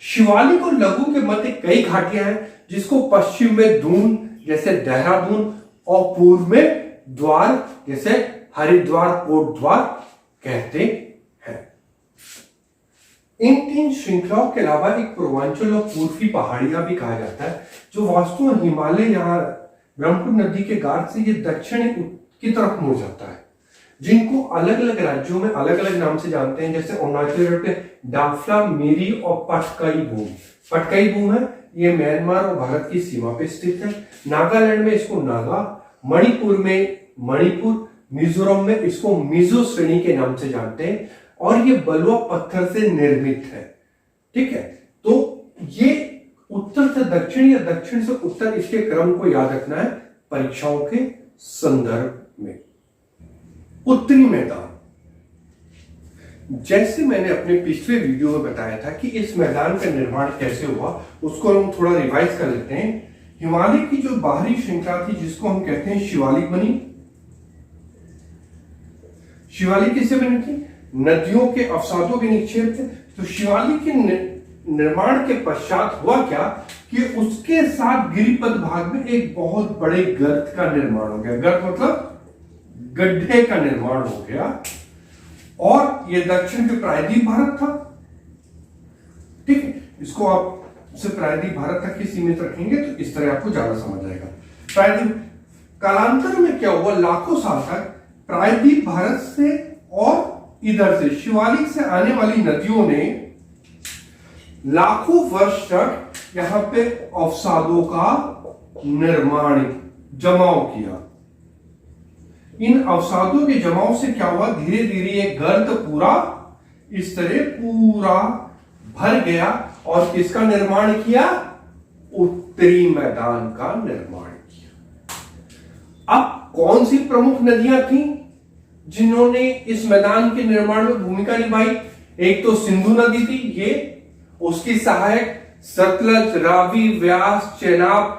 शिवालिक और लघु के मध्य कई घाटियां हैं, जिसको पश्चिम में दून जैसे देहरादून और पूर्व में द्वार जैसे हरिद्वार कोट द्वार कहते हैं। इन तीन श्रृंखलाओं के अलावा एक पूर्वांचल और पूर्वी पहाड़ियां भी कहा जाता है, जो वास्तव में हिमालय यहाँ ब्रह्मपुत्र नदी के घाट से ये दक्षिण की तरफ मुड़ जाता है, जिनको अलग अलग राज्यों में अलग अलग नाम से जानते हैं। जैसे अरुणाचल प्रदेश में डाफला, मेरी और पटकाई बूम। पटकाई बूम है, ये म्यांमार और भारत की सीमा पे स्थित है। नागालैंड में इसको नागा, मणिपुर में मणिपुर, मिजोरम में इसको मिजो श्रेणी के नाम से जानते हैं, और ये बलुआ पत्थर से निर्मित है। ठीक है, तो ये उत्तर से दक्षिण या दक्षिण से उत्तर, इसके क्रम को याद रखना है परीक्षाओं के संदर्भ में। उत्तरी मैदान, जैसे मैंने अपने पिछले वीडियो में बताया था कि इस मैदान का निर्माण कैसे हुआ, उसको हम थोड़ा रिवाइज कर लेते हैं। हिमालय की जो बाहरी श्रृंखला थी, जिसको हम कहते हैं शिवालिक बनी। शिवालिक किससे बनी थी? नदियों के अवसादों के निक्षेप थे। तो शिवालिक के निर्माण के पश्चात हुआ क्या कि उसके साथ गिरिपथ भाग में एक बहुत बड़े गर्त का निर्माण हो गया। गर्त मतलब गड्ढे का निर्माण हो गया, और यह दक्षिण के प्रायद्वीप भारत था। ठीक है, इसको आप उसे प्रायद्वीप भारत तक ही सीमित रखेंगे तो इस तरह आपको ज्यादा समझ आएगा। प्रायद्वीप, कालांतर में क्या हुआ, लाखों साल तक प्रायद्वीप भारत से और इधर से शिवालिक से आने वाली नदियों ने लाखों वर्ष तक यहां पे अवसादों का निर्माण, जमाव किया। इन अवसादों के जमाव से क्या हुआ, धीरे धीरे ये गर्त पूरा इस तरह पूरा भर गया, और किसका निर्माण किया? उत्तरी मैदान का निर्माण किया। अब कौन सी प्रमुख नदियां थीं जिन्होंने इस मैदान के निर्माण में भूमिका निभाई? एक तो सिंधु नदी थी, ये उसकी सहायक सतलज, रावी, व्यास, चेनाब।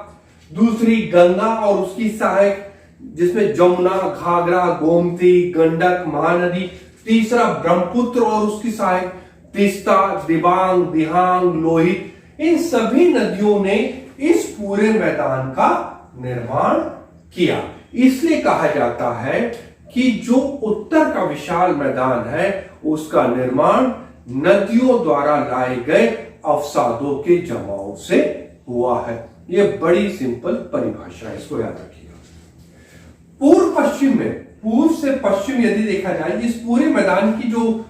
दूसरी गंगा और उसकी सहायक जिसमें जमुना, घाघरा, गोमती, गंडक, महानदी। तीसरा ब्रह्मपुत्र और उसकी सहायक तीस्ता, दिबांग, दिहांग, लोहित। इन सभी नदियों ने इस पूरे मैदान का निर्माण किया। इसलिए कहा जाता है कि जो उत्तर का विशाल मैदान है, उसका निर्माण नदियों द्वारा लाए गए अवसादों के जमाव से हुआ है। यह बड़ी सिंपल परिभाषा है, इसको याद रखिएगा। पूर्व पश्चिम में, पूर्व से पश्चिम यदि देखा जाए, इस पूरे मैदान की जो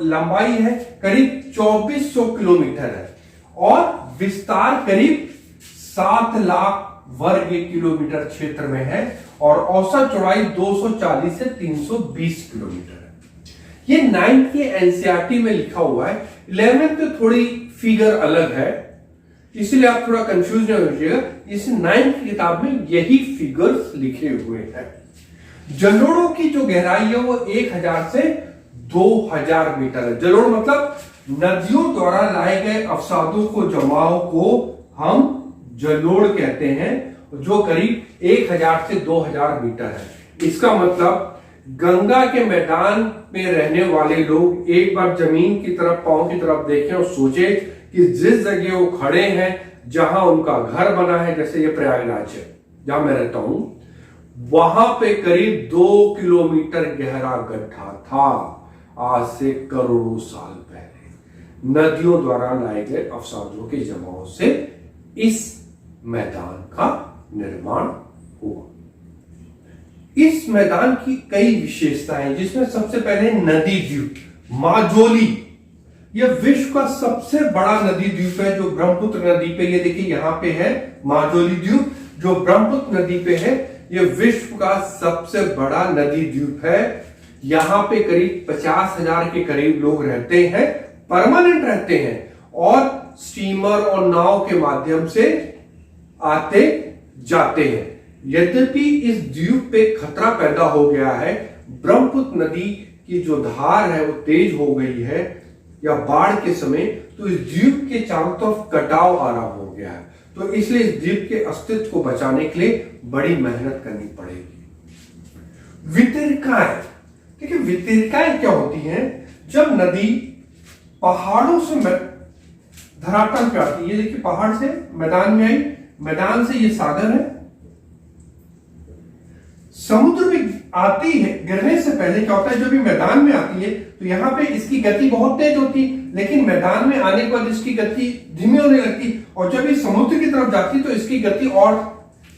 लंबाई है करीब 2400 किलोमीटर है, और विस्तार करीब 7 लाख वर्ग किलोमीटर क्षेत्र में है, और औसत चौड़ाई 240 से 320 किलोमीटर है। ये 9th के एनसीईआरटी में लिखा हुआ है। 11th में थोड़ी फिगर अलग है, इसलिए आप थोड़ा कंफ्यूज नहीं होइएगा। इस 9th की किताब में यही फिगर्स लिखे हुए हैं। जलोढ़ों की जो गहराई है वो 1000 से 2000 मीटर है। जलोढ़ मतलब नदियों द्वारा लाए गए अवसादों को, जमाव को हम जलोढ़ कहते हैं, जो करीब 1000 से 2000 मीटर है। इसका मतलब गंगा के मैदान में रहने वाले लोग एक बार जमीन की तरफ, पांव की तरफ देखें और सोचे कि जिस जगह वो खड़े हैं, जहां उनका घर बना है, जैसे ये प्रयागराज है जहां मैं रहता हूं, वहां पे करीब 2 किलोमीटर गहरा गड्ढा था आज से करोड़ों साल पहले। नदियों द्वारा लाए गए अवसादों के जमाव से इस मैदान का निर्माण हुआ। इस मैदान की कई विशेषताएं, जिसमें सबसे पहले नदी द्वीप माजोली। यह विश्व का सबसे बड़ा नदी द्वीप है, जो ब्रह्मपुत्र नदी पे, ये देखिए यहां पे है माजोली द्वीप, जो ब्रह्मपुत्र नदी पे है। यह विश्व का सबसे बड़ा नदी द्वीप है। यहां पे करीब 50,000 के करीब लोग रहते हैं, परमानेंट रहते हैं, और स्टीमर और नाव के माध्यम से आते जाते हैं। यद्यपि इस द्वीप पे खतरा पैदा हो गया है, ब्रह्मपुत्र नदी की जो धार है वो तेज हो गई है, या बाढ़ के समय, तो इस द्वीप के चारों तरफ कटाव आरंभ हो गया है। तो इसलिए इस द्वीप के अस्तित्व को बचाने के लिए बड़ी मेहनत करनी पड़ेगी। वितरिकाएं, देखिए वितरिकाएं क्या होती हैं? जब नदी पहाड़ों से धरातल पे आती है। ये देखिए पहाड़ से मैदान में आई, मैदान से ये सागर है। समुद्र में आती है, गिरने से पहले क्या होता है, जब ये मैदान में आती है तो यहाँ पे इसकी गति बहुत तेज होती, लेकिन मैदान में आने के बाद इसकी गति धीमी होने लगती, और जब ये समुद्र की तरफ जाती है तो इसकी गति और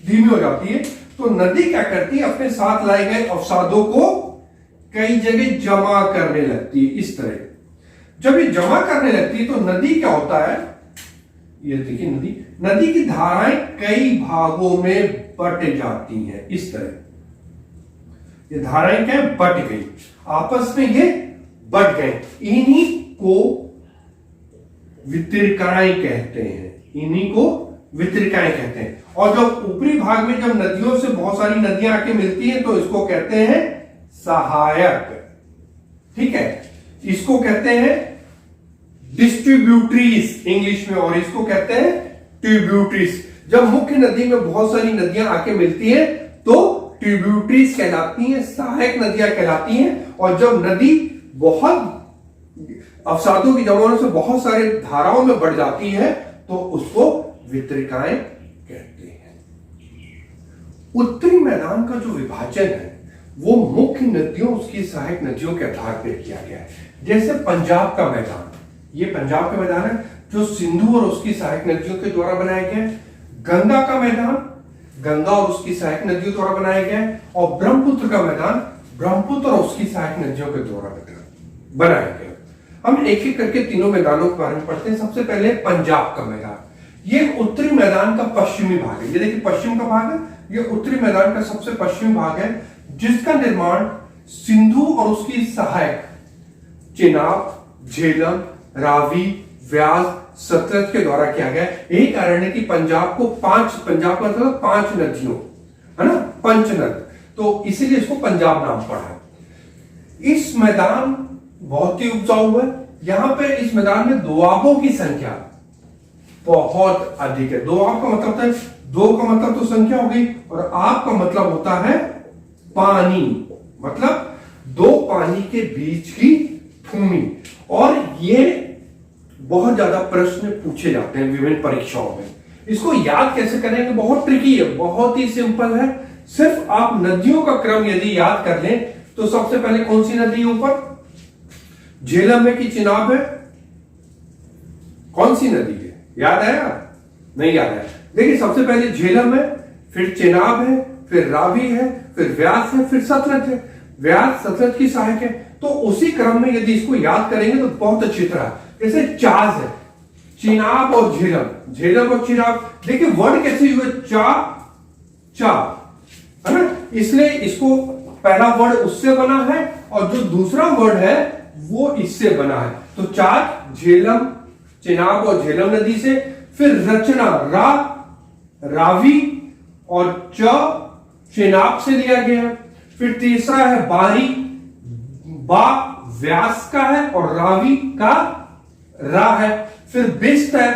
धीमी हो जाती है। तो नदी क्या करती है, अपने साथ लाए गए अवसादों को कई जगह जमा करने लगती है। इस तरह जब ये जमा करने लगती है तो नदी क्या होता है, ये देखिए नदी की धाराएं कई भागों में बट जाती हैं। इस तरह ये धाराएं क्या है, बट गई, आपस में ये बट गए। इन्हीं को वितरिकाएं कहते हैं, इन्हीं को वितरिकाएं कहते हैं। और जब ऊपरी भाग में जब नदियों से बहुत सारी नदियां आके मिलती हैं तो इसको कहते हैं सहायक। ठीक है, इसको कहते हैं डिस्ट्रीब्यूटरीज इंग्लिश में, और इसको कहते हैं ट्रिब्यूटरीज। जब मुख्य नदी में बहुत सारी नदियां आके मिलती हैं तो ट्रिब्यूटरीज कहलाती हैं, सहायक नदियां कहलाती हैं। और जब नदी बहुत अवसादों की जमाने से बहुत सारे धाराओं में बढ़ जाती है तो उसको वितरिकाएं कहते हैं। उत्तरी मैदान का जो विभाजन है वो मुख्य नदियों, उसकी सहायक नदियों के आधार पर किया गया है। जैसे पंजाब का मैदान, ये पंजाब का मैदान है जो सिंधु और उसकी सहायक नदियों के द्वारा बनाया गया है। गंगा का मैदान गंगा और उसकी सहायक नदियों द्वारा बनाया गया है। और ब्रह्मपुत्र का मैदान ब्रह्मपुत्र और उसकी सहायक नदियों के द्वारा बनाया गया। हम एक एक करके तीनों मैदानों के बारे में पढ़ते हैं। सबसे पहले पंजाब का मैदान, ये उत्तरी मैदान का पश्चिमी भाग है। ये देखिए पश्चिम का भाग है, ये उत्तरी मैदान का सबसे पश्चिमी भाग है, जिसका निर्माण सिंधु और उसकी सहायक चेनाब, झेलम, रावी, व्यास, सतलज के द्वारा किया गया। यही कारण है कि पंजाब का मतलब 5 नदियों है ना, पंचनद, तो इसीलिए इसको पंजाब नाम पड़ा है। इस मैदान बहुत ही उपजाऊ है। यहां पे इस मैदान में दोआबों की संख्या बहुत अधिक है। दोआब का मतलब है, दो का मतलब तो संख्या हो गई, और आप का मतलब होता है पानी, मतलब दो पानी के बीच की भूमि। और ये बहुत ज्यादा प्रश्न पूछे जाते हैं विभिन्न परीक्षाओं में। इसको याद कैसे करेंगे, बहुत ट्रिकी है, बहुत ही सिंपल है। सिर्फ आप नदियों का क्रम यदि याद कर लें तो सबसे पहले कौन सी नदी है ऊपर, झेलम में की चिनाब है, कौन सी नदी है, याद आया, नहीं याद आया। देखिए सबसे पहले झेलम है, फिर चिनाब है, फिर रावी है, फिर व्यास है, फिर सतलज है। व्यास सतलज की सहायक है। तो उसी क्रम में यदि इसको याद करेंगे तो बहुत अच्छी तरह, जैसे चाज है, चिनाब और झेलम, झेलम और चिनाब। देखिए वर्ड कैसे हुए, चा है ना, इसलिए इसको पहला वर्ड उससे बना है और जो दूसरा वर्ड है वो इससे बना है। तो चाज, झेलम, चिनाब और झेलम नदी से। फिर रचना, रावी और चिनाब से लिया गया। फिर तीसरा है बारी, बा व्यास का है और रावी का रा है। फिर बिस्त है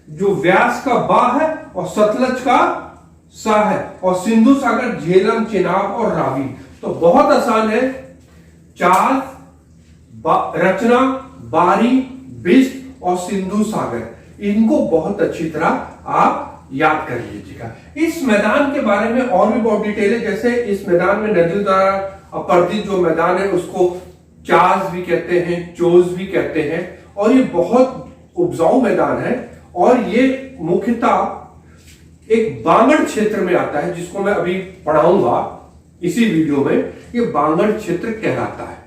जो व्यास का बा है और सतलज का सा है। और सिंधु सागर, झेलम, चिनाब और रावी। तो बहुत आसान है, चार, रचना, बारी, बिस्त और सिंधु सागर, इनको बहुत अच्छी तरह आप याद कर लीजिएगा। इस मैदान के बारे में और भी बहुत डिटेल है, जैसे इस मैदान में नदियों द्वारा अपर्दित जो मैदान है उसको चाज भी कहते हैं, चोज भी कहते हैं। और ये बहुत उपजाऊ मैदान है और ये मुख्यतः एक बांगड़ क्षेत्र में आता है, जिसको मैं अभी पढ़ाऊंगा इसी वीडियो में। ये बांगड़ क्षेत्र कहलाता है।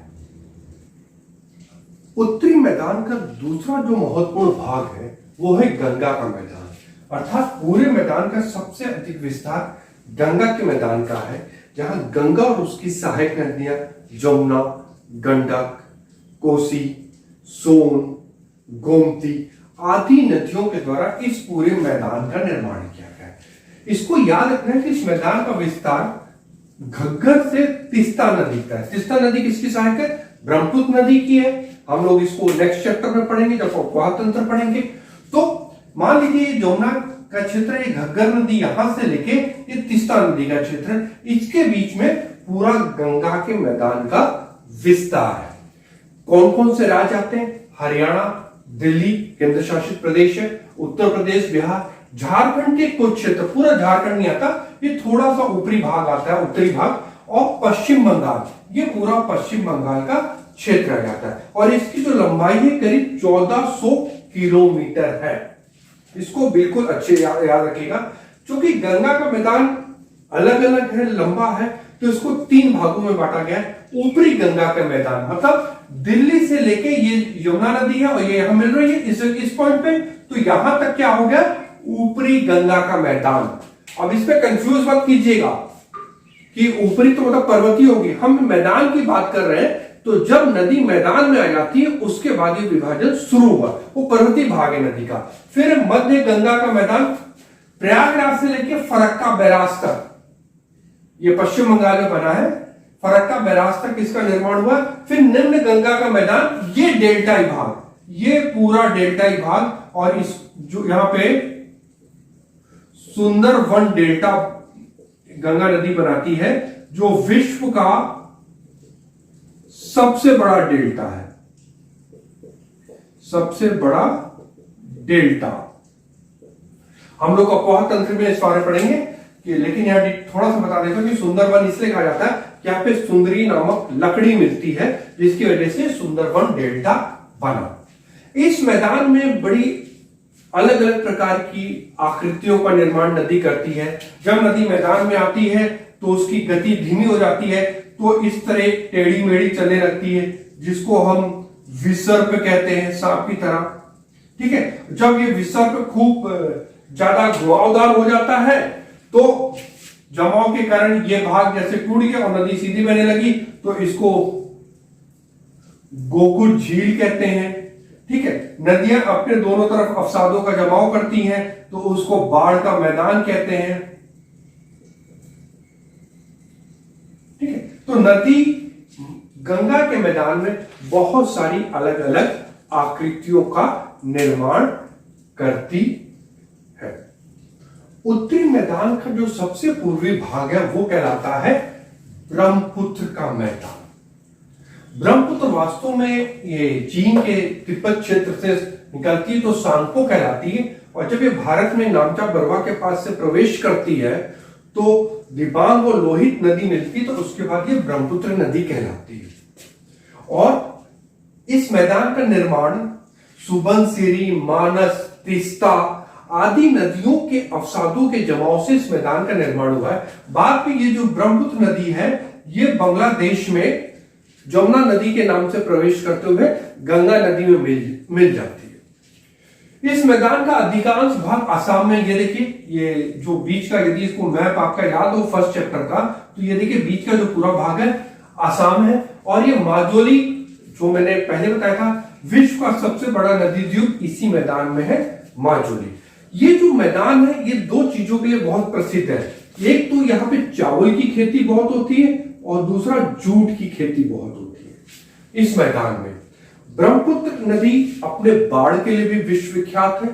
उत्तरी मैदान का दूसरा जो महत्वपूर्ण भाग है वो है गंगा का मैदान, अर्थात पूरे मैदान का सबसे अधिक विस्तार गंगा के मैदान का है, जहां गंगा और उसकी सहायक नदियां जमुना, गंडक, कोसी, सोन, गोमती आदि नदियों के द्वारा इस पूरे मैदान का निर्माण किया गया है। इसको याद रखना है कि इस मैदान का विस्तार घग्गर से तीस्ता नदी का है। तीस्ता नदी किसकी सहायक है? ब्रह्मपुत्र नदी की है। हम लोग इसको नेक्स्ट चैप्टर में पढ़ेंगे जब अपवाह तंत्र पढ़ेंगे। तो मान लीजिए यमुना का क्षेत्र, ये घग्गर नदी यहां से लेके ये तीस्ता नदी का क्षेत्र, इसके बीच में पूरा गंगा के मैदान का विस्तार है। कौन कौन से राज्य आते हैं? हरियाणा, दिल्ली केंद्र शासित प्रदेश है, उत्तर प्रदेश, बिहार, झारखंड के कुछ क्षेत्र, पूरा झारखंड नहीं आता, ये थोड़ा सा ऊपरी भाग आता है, उत्तरी भाग, और पश्चिम बंगाल, ये पूरा पश्चिम बंगाल का क्षेत्र आ जाता है। और इसकी जो लंबाई है करीब 1400 किलोमीटर है। इसको बिल्कुल अच्छे याद रखिएगा। क्योंकि गंगा का मैदान अलग अलग है, लंबा है, तो इसको 3 भागों में बांटा गया है। ऊपरी गंगा का मैदान मतलब दिल्ली से लेके ये यमुना नदी है और ये यहां मिल रही है इस पॉइंट पे, तो यहां तक क्या हो गया, ऊपरी गंगा का मैदान। अब इस पे कंफ्यूज मत कीजिएगा कि ऊपरी तो मतलब पर्वतीय होगी, हम मैदान की बात कर रहे हैं। तो जब नदी मैदान में आ जाती है उसके बाद ये विभाजन शुरू हुआ, वो पर्वतीय भाग है नदी का। फिर मध्य गंगा का मैदान प्रयागराज से लेकर फरक्का बैराज तक, ये पश्चिम बंगाल में बना है, फरक्का बैराज तक इसका निर्माण हुआ। फिर निम्न गंगा का मैदान, ये डेल्टाई भाग, ये पूरा डेल्टाई भाग, और इस जो यहां पे सुंदरवन डेल्टा गंगा नदी बनाती है, जो विश्व का सबसे बड़ा डेल्टा है, सबसे बड़ा डेल्टा। हम लोग अपोह तंत्र में इस बारे पढ़ेंगे कि, लेकिन यहां थोड़ा सा बता देता हूं कि सुंदरवन इसलिए कहा जाता है कि यहां पे सुंदरी नामक लकड़ी मिलती है, जिसकी वजह से सुंदरवन डेल्टा बना। इस मैदान में बड़ी अलग अलग प्रकार की आकृतियों का निर्माण नदी करती है। जब नदी मैदान में आती है तो उसकी गति धीमी हो जाती है, तो इस तरह टेढ़ी मेढ़ी चलने लगती है, जिसको हम विसर्प कहते हैं, सांप की तरह। ठीक है, जब ये विसर्प खूब ज्यादा घुमावदार हो जाता है तो जमाव के कारण ये भाग जैसे टूट गया और नदी सीधी बहने लगी, तो इसको गोकुल झील कहते हैं। ठीक है, नदियां अपने दोनों तरफ अवसादों का जमाव करती हैं, तो उसको बाढ़ का मैदान कहते हैं। ठीक है, तो नदी गंगा के मैदान में बहुत सारी अलग अलग आकृतियों का निर्माण करती है। उत्तरी मैदान का जो सबसे पूर्वी भाग है वो कहलाता है ब्रह्मपुत्र का मैदान। ब्रह्मपुत्र वास्तव में ये चीन के तिब्बत क्षेत्र से निकलती है तो सांगपो कहलाती है, और जब ये भारत में नामचा बरवा के पास से प्रवेश करती है तो दिबांग और लोहित नदी मिलती, तो उसके बाद ये ब्रह्मपुत्र नदी कहलाती है। और इस मैदान का निर्माण सुबनसिरी, मानस, तीस्ता आदि नदियों के अवसादों के जमाव से इस मैदान का निर्माण हुआ है। बाद में ये जो ब्रह्मपुत्र नदी है ये बांग्लादेश में जमुना नदी के नाम से प्रवेश करते हुए गंगा नदी में मिल जाती है। इस मैदान का अधिकांश भाग असम में, ये देखिए, ये जो बीच का, यदि इसको मैप आपका याद हो फर्स्ट चैप्टर का, तो ये देखिए बीच का जो पूरा भाग है असम है। और ये माजुली, जो मैंने पहले बताया था, विश्व का सबसे बड़ा नदी द्वीप इसी मैदान में है, माजुली। ये जो मैदान है ये 2 चीजों के लिए बहुत प्रसिद्ध है। एक तो यहाँ पे चावल की खेती बहुत होती है और दूसरा जूट की खेती बहुत होती है। इस मैदान में ब्रह्मपुत्र नदी अपने बाढ़ के लिए भी विश्व विख्यात है।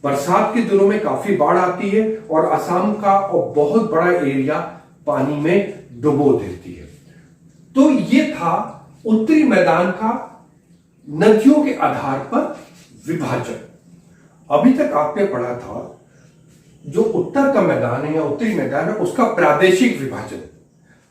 बरसात के दिनों में काफी बाढ़ आती है और असम का और बहुत बड़ा एरिया पानी में डुबो देती है। तो ये था उत्तरी मैदान का नदियों के आधार पर विभाजन। अभी तक आपने पढ़ा था जो उत्तर का मैदान है या उत्तरी मैदान है उसका प्रादेशिक विभाजन।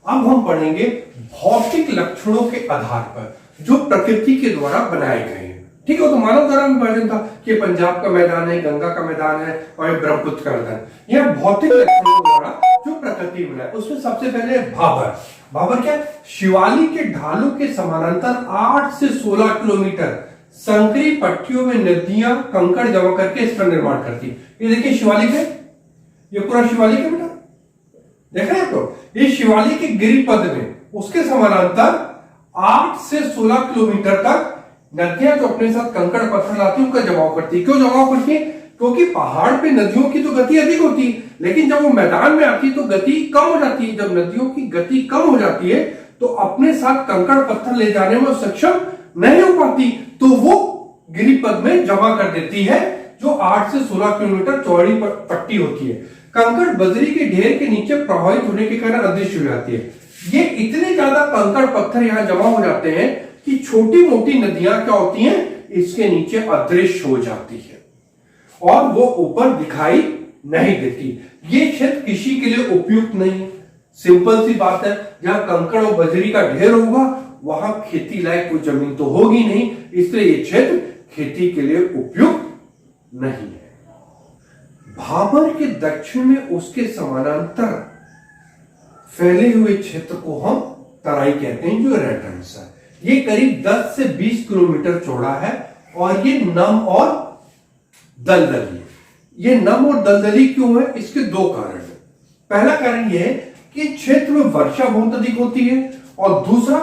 अब हम पढ़ेंगे भौतिक लक्षणों के आधार पर जो प्रकृति के द्वारा बनाए गए हैं। ठीक है, तो मानव द्वारा विभाजन था कि पंजाब का मैदान है, गंगा का मैदान है और ब्रह्मपुत्र का मैदान। यह भौतिक लक्षणों द्वारा जो प्रकृति बनाए, उसमें सबसे पहले भाबर। भाबर क्या? शिवालिक के ढालों के समानांतर 8 से 16 किलोमीटर संकरी पट्टियों में नदियां कंकड़ जमा करके इसका निर्माण करती। ये देखिए शिवालिक है, ये पूरा शिवालिक है बेटा, देख रहे हैं तो ये शिवालिक के गिरिपद में उसके समानांतर 8 से 16 किलोमीटर तक नदियां जो अपने साथ कंकड़ पत्थर लाती है उनका जमाव करती है। क्यों जमाव करती है? क्योंकि पहाड़ पे नदियों की तो गति अधिक होती है, लेकिन जब वो मैदान में आती है तो गति कम हो जाती है। जब नदियों की गति कम हो जाती है तो अपने साथ कंकड़ पत्थर ले जाने में सक्षम नहीं हो पाती, तो वो गिरिपद में जमा कर देती है, जो 8 से 16 किलोमीटर चौड़ी पट्टी होती है। कंकड़ बजरी के ढेर के नीचे प्रभावित होने के कारण अदृश्य हो जाती है। ये इतने ज्यादा कंकड़ पत्थर यहाँ जमा हो जाते हैं कि छोटी मोटी नदियां क्या होती हैं, इसके नीचे अदृश्य हो जाती है और वो ऊपर दिखाई नहीं देती। ये क्षेत्र कृषि के लिए उपयुक्त नहीं। सिंपल सी बात है, जहां कंकड़ और बजरी का ढेर होगा वहां खेती लायक कोई जमीन तो होगी नहीं, इसलिए ये क्षेत्र खेती के लिए उपयुक्त नहीं है। भाबर के दक्षिण में उसके समानांतर फैले हुए क्षेत्र को हम तराई कहते हैं, जो रेड रंग से है। ये करीब 10 से 20 किलोमीटर चौड़ा है और ये नम और दलदली है। ये नम और दलदली क्यों है? इसके दो कारण है। पहला कारण यह है कि क्षेत्र में वर्षा बहुत अधिक होती है और दूसरा,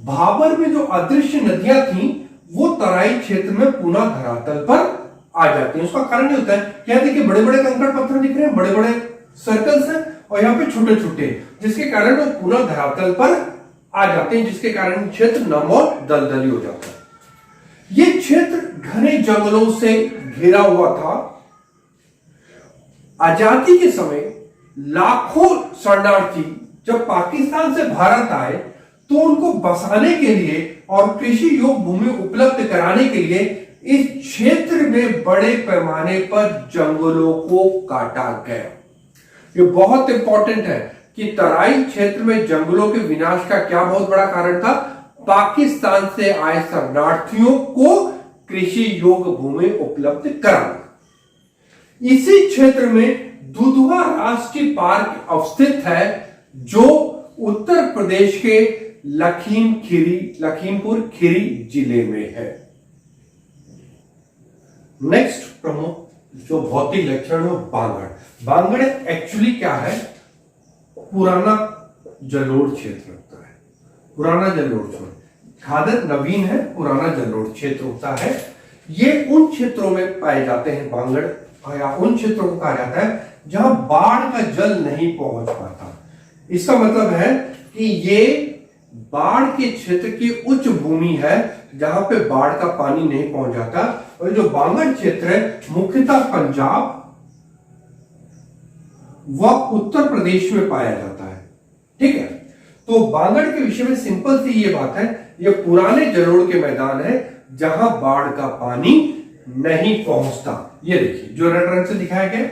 भाबर में जो अदृश्य नदियां थी वो तराई क्षेत्र में पुनः धरातल पर आ जाती हैं। उसका कारण ये होता है, क्या देखिए बड़े बड़े कंकड़ पत्थर दिख रहे हैं, बड़े बड़े सर्कल्स हैं और यहाँ पे छोटे छोटे, जिसके कारण वो पुनः धरातल पर आ जाते हैं, जिसके कारण क्षेत्र नम और दलदली हो जाता है। ये क्षेत्र घने जंगलों से घिरा हुआ था। आजादी के समय लाखों शरणार्थी जब पाकिस्तान से भारत आए तो उनको बसाने के लिए और कृषि योग्य भूमि उपलब्ध कराने के लिए इस क्षेत्र में बड़े पैमाने पर जंगलों को काटा गया। ये बहुत इंपॉर्टेंट है कि तराई क्षेत्र में जंगलों के विनाश का क्या बहुत बड़ा कारण था? पाकिस्तान से आए शरणार्थियों को कृषि योग्य भूमि उपलब्ध कराना। इसी क्षेत्र में दुधवा राष्ट्रीय पार्क अवस्थित है, जो उत्तर प्रदेश के लखीमपुर खीरी जिले में है। नेक्स्ट प्रमुख जो भौतिक लक्षण है बांगड़। बांगड़ एक्चुअली क्या है? पुराना जलोढ़ क्षेत्र होता है। पुराना जलोढ़ क्षेत्र, खादर नवीन है, पुराना जलोढ़ क्षेत्र होता है। ये उन क्षेत्रों में पाए जाते हैं बांगड़, या उन क्षेत्रों को कहा जाता है जहां बाढ़ का जल नहीं पहुंच पाता। इसका मतलब है कि ये बाढ़ के क्षेत्र की उच्च भूमि है जहां पे बाढ़ का पानी नहीं पहुंच जाता। और जो बांगड़ क्षेत्र है मुख्यतः पंजाब व उत्तर प्रदेश में पाया जाता है। ठीक है, तो बांगड़ के विषय में सिंपल सी ये बात है, ये पुराने जलोढ़ के मैदान है जहां बाढ़ का पानी नहीं पहुंचता। ये देखिए जो रेड रंग से दिखाया गया।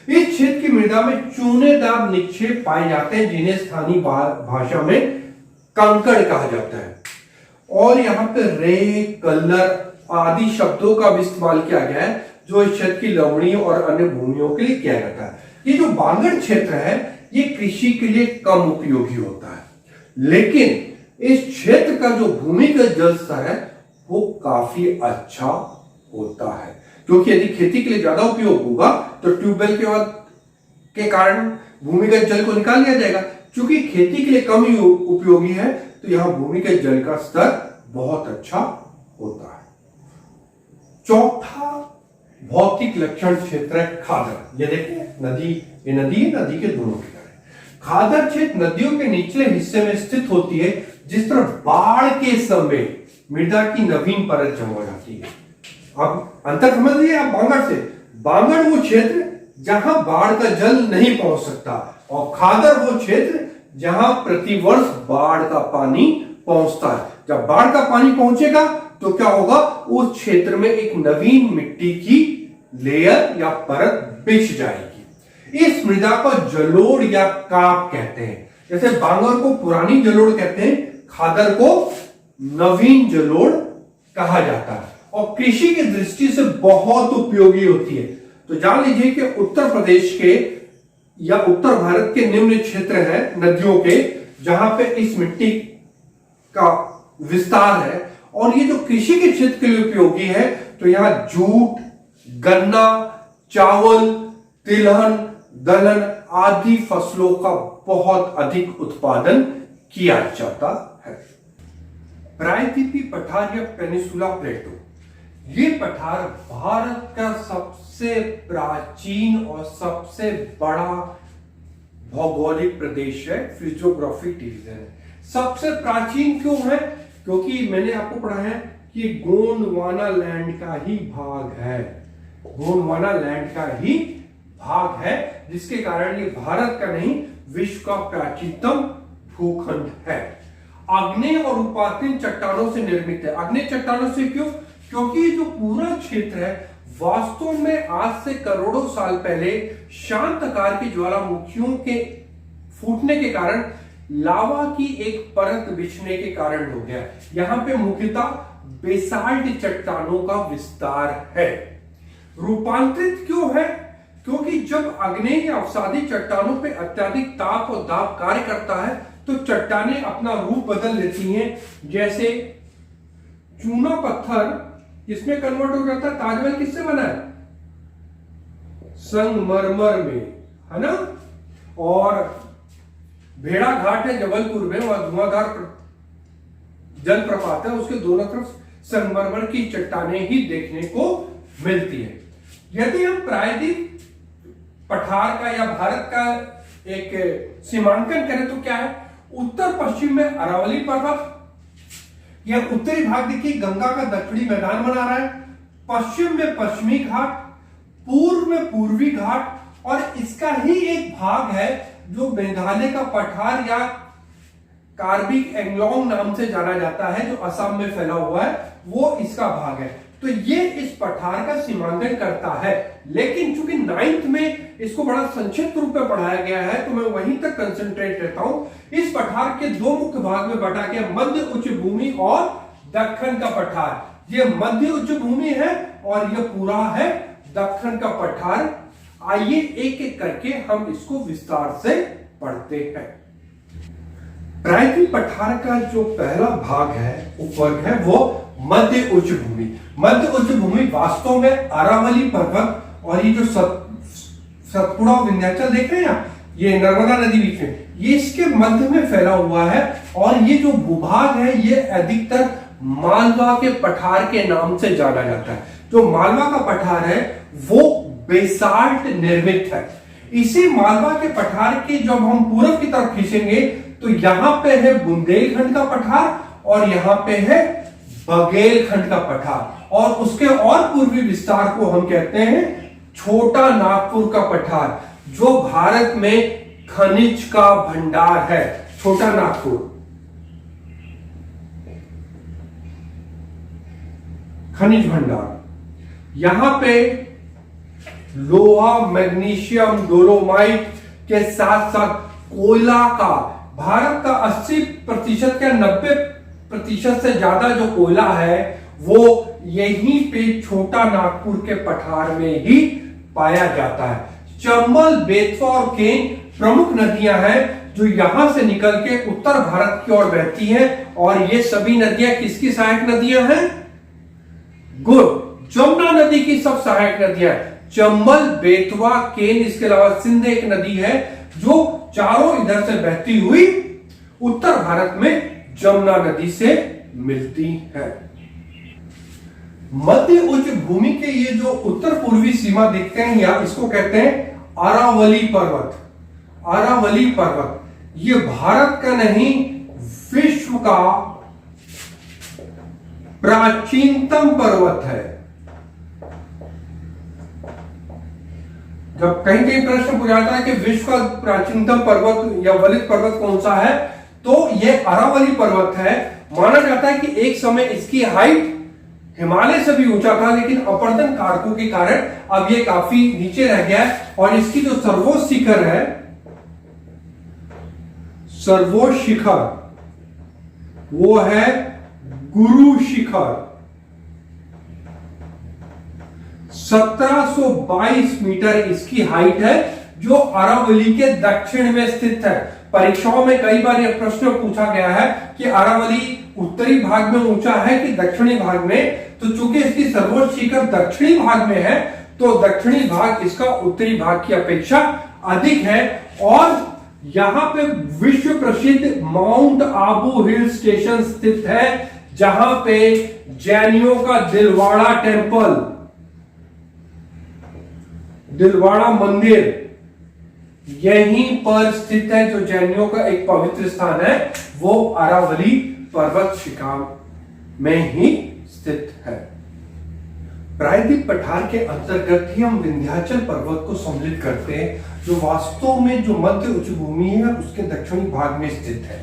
इस क्षेत्र की मृदा में चूनेदार निक्षेप पाए जाते हैं, जिन्हें स्थानीय भाषा में कंकड़ कहा जाता है। और यहाँ पे रे, कलर आदि शब्दों का भी इस्तेमाल किया गया है, जो इस क्षेत्र की लवणीय और अन्य भूमियों के लिए किया जाता है। ये जो बांगड़ क्षेत्र है ये कृषि के लिए कम उपयोगी होता है, लेकिन इस क्षेत्र का जो भूमिगत जल स्तर है वो काफी अच्छा होता है, क्योंकि यदि खेती के लिए ज्यादा उपयोग होगा तो ट्यूबवेल के कारण भूमिगत जल को निकाल लिया जाएगा। क्योंकि खेती के लिए कम ही उपयोगी है तो यहां भूमिगत जल का स्तर बहुत अच्छा होता है। चौथा भौतिक लक्षण क्षेत्र है खादर। ये देखिए नदी, ये नदी है, नदी के दोनों किनारे। खादर क्षेत्र नदियों के निचले हिस्से में स्थित होती है, जिस पर बाढ़ के समय मृदा की नवीन परत जमा हो जाती है। अब अंतर समझ लीजिए आप बांगड़ से। बांगड़ वो क्षेत्र जहां बाढ़ का जल नहीं पहुंच सकता और खादर वो क्षेत्र जहां प्रतिवर्ष बाढ़ का पानी पहुंचता है। जब बाढ़ का पानी पहुंचेगा तो क्या होगा? उस क्षेत्र में एक नवीन मिट्टी की लेयर या परत बिछ जाएगी। इस मृदा को जलोढ़ या काप कहते हैं। जैसे बांगड़ को पुरानी जलोढ़ कहते हैं, खादर को नवीन जलोढ़ कहा जाता है और कृषि की दृष्टि से बहुत उपयोगी होती है। तो जान लीजिए कि उत्तर प्रदेश के या उत्तर भारत के निम्न क्षेत्र हैं नदियों के, जहां पे इस मिट्टी का विस्तार है और ये जो कृषि के क्षेत्र के लिए उपयोगी है। तो यहां जूट, गन्ना, चावल, तिलहन, दलहन आदि फसलों का बहुत अधिक उत्पादन किया जाता है। प्रायद्वीपीय पठार या पेनिसुला प्लेटो, ये पठार भारत का सबसे प्राचीन और सबसे बड़ा भौगोलिक प्रदेश है, फिजियोग्राफिक डिवीजन है। सबसे प्राचीन क्यों है? क्योंकि मैंने आपको पढ़ा है कि गोंडवाना लैंड का ही भाग है, गोंडवाना लैंड का ही भाग है, जिसके कारण ये भारत का नहीं विश्व का प्राचीनतम भूखंड है। आग्नेय और उपाग्नेय चट्टानों से निर्मित है। आग्नेय चट्टानों से क्यों? क्योंकि जो पूरा क्षेत्र है वास्तव में आज से करोड़ों साल पहले शांत आकार की ज्वालामुखियों के फूटने के कारण लावा की एक परत बिछने के कारण हो गया। यहां पे मुख्यतः बेसाल्ट चट्टानों का विस्तार है। रूपांतरित क्यों है? क्योंकि जब आग्नेय या अवसादी चट्टानों पे अत्यधिक ताप और दाब कार्य करता है तो चट्टानें अपना रूप बदल लेती हैं। जैसे चूना पत्थर इसमें कन्वर्ट हो जाता है। ताजमहल किससे बना है? संगमरमर में, है ना। और भेड़ा घाट है जबलपुर में, वहां धुआंधार जलप्रपात है, उसके दोनों तरफ संगमरमर की चट्टानें ही देखने को मिलती है। यदि हम प्रायद्वीप पठार का या भारत का एक सीमांकन करें तो क्या है? उत्तर पश्चिम में अरावली पर्वत, यह उत्तरी भाग देखिए गंगा का दक्षिणी मैदान बना रहा है, पश्चिम में पश्चिमी घाट, पूर्व में पूर्वी घाट, और इसका ही एक भाग है जो मेघालय का पठार या कार्बी एंगलोंग नाम से जाना जाता है, जो असम में फैला हुआ है, वो इसका भाग है। तो ये इस पठार का सीमांकन करता है। लेकिन चूंकि 9th में इसको बड़ा संक्षिप्त रूप में पढ़ाया गया है तो मैं वहीं तक कंसंट्रेट रहता हूं। इस पठार के दो मुख्य भाग में बांटा गया, मध्य उच्च भूमि और दक्कन का पठार। ये मध्य उच्च भूमि है और यह पूरा है दक्कन का पठार। आइए एक एक करके हम इसको विस्तार से पढ़ते हैं। प्रायद्वीप पठार का जो पहला भाग है, उपवर्ग है, वो मध्य उच्च भूमि। मध्य उच्च भूमि वास्तव में अरावली पर्वत और ये जो सतपुड़ा विंध्याचल देख रहे हैं आप, ये नर्मदा नदी बीच में, ये इसके मध्य में फैला हुआ है। और ये जो भूभाग है ये अधिकतर मालवा के पठार के नाम से जाना जाता है। जो मालवा का पठार है वो बेसाल्ट निर्मित है। इसी मालवा के पठार के जब हम पूर्व की तरफ खींचेंगे तो यहां पे है बुंदेलखंड का पठार और यहां पे है बघेलखंड का पठार, और उसके और पूर्वी विस्तार को हम कहते हैं छोटा नागपुर का पठार, जो भारत में खनिज का भंडार है। छोटा नागपुर, खनिज भंडार, यहां पे लोहा, मैग्नीशियम, डोलोमाइट के साथ साथ कोयला का, भारत का 80% या 90% से ज्यादा जो कोयला है वो यहीं पे छोटा नागपुर के पठार में ही पाया जाता है। चंबल, बेतवा और केन प्रमुख नदियां हैं जो यहां से निकल के उत्तर भारत की ओर बहती हैं, और ये सभी नदियां किसकी सहायक नदियां हैं? गुड, जमुना नदी की सब सहायक नदियां हैं। चंबल, बेतवा, केन, इसके अलावा सिंध एक नदी है जो चारों इधर से बहती हुई उत्तर भारत में जमुना नदी से मिलती है। मध्य उच्च भूमि के ये जो उत्तर पूर्वी सीमा देखते हैं या इसको कहते हैं अरावली पर्वत। अरावली पर्वत ये भारत का नहीं, विश्व का प्राचीनतम पर्वत है। जब कहीं कहीं प्रश्न पूछा जाता है कि विश्व का प्राचीनतम पर्वत या वलित पर्वत कौन सा है, तो यह अरावली पर्वत है। माना जाता है कि एक समय इसकी हाइट हिमालय से भी ऊंचा था, लेकिन अपर्दन कारकों के कारण अब यह काफी नीचे रह गया है। और इसकी जो सर्वोच्च शिखर है, सर्वोच्च शिखर, वो है गुरु शिखर। 1722 मीटर इसकी हाइट है, जो अरावली के दक्षिण में स्थित है। परीक्षाओं में कई बार यह प्रश्न पूछा गया है कि अरावली उत्तरी भाग में ऊंचा है कि दक्षिणी भाग में, तो चूंकि इसकी सर्वोच्च शिखर दक्षिणी भाग में है तो दक्षिणी भाग इसका उत्तरी भाग की अपेक्षा अधिक है। और यहां पे विश्व प्रसिद्ध माउंट आबू हिल स्टेशन स्थित है, जहां पे जैनियों का दिलवाड़ा टेम्पल, दिलवाड़ा मंदिर यहीं पर स्थित है। जो जैनियों का एक पवित्र स्थान है वो अरावली पर्वत शिखर में ही स्थित है। प्रायद्वीप पठार के अंतर्गत ही हम विंध्याचल पर्वत को सम्मिलित करते हैं, जो वास्तव में जो मध्य उच्च भूमि है उसके दक्षिणी भाग में स्थित है।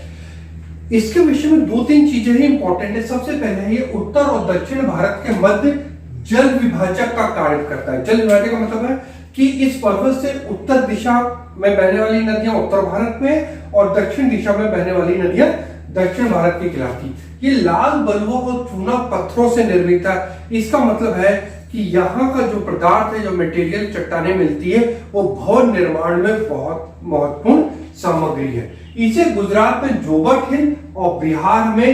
इसके विषय में दो तीन चीजें ही इंपॉर्टेंट है। सबसे पहले ये उत्तर और दक्षिण भारत के मध्य जल विभाजक का कार्य करता है। जल विभाजक का मतलब है कि इस पर्वत से उत्तर दिशा में बहने वाली नदियां उत्तर भारत में और दक्षिण दिशा में बहने वाली नदियां दक्षिण भारत की कहलाती। ये लाल बलुआ और चूना पत्थरों से निर्मित है। इसका मतलब है कि यहाँ का जो पदार्थ है, जो मटेरियल चट्टाने मिलती है, वो भवन निर्माण में बहुत महत्वपूर्ण सामग्री है। इसे गुजरात में जोबट हिल और बिहार में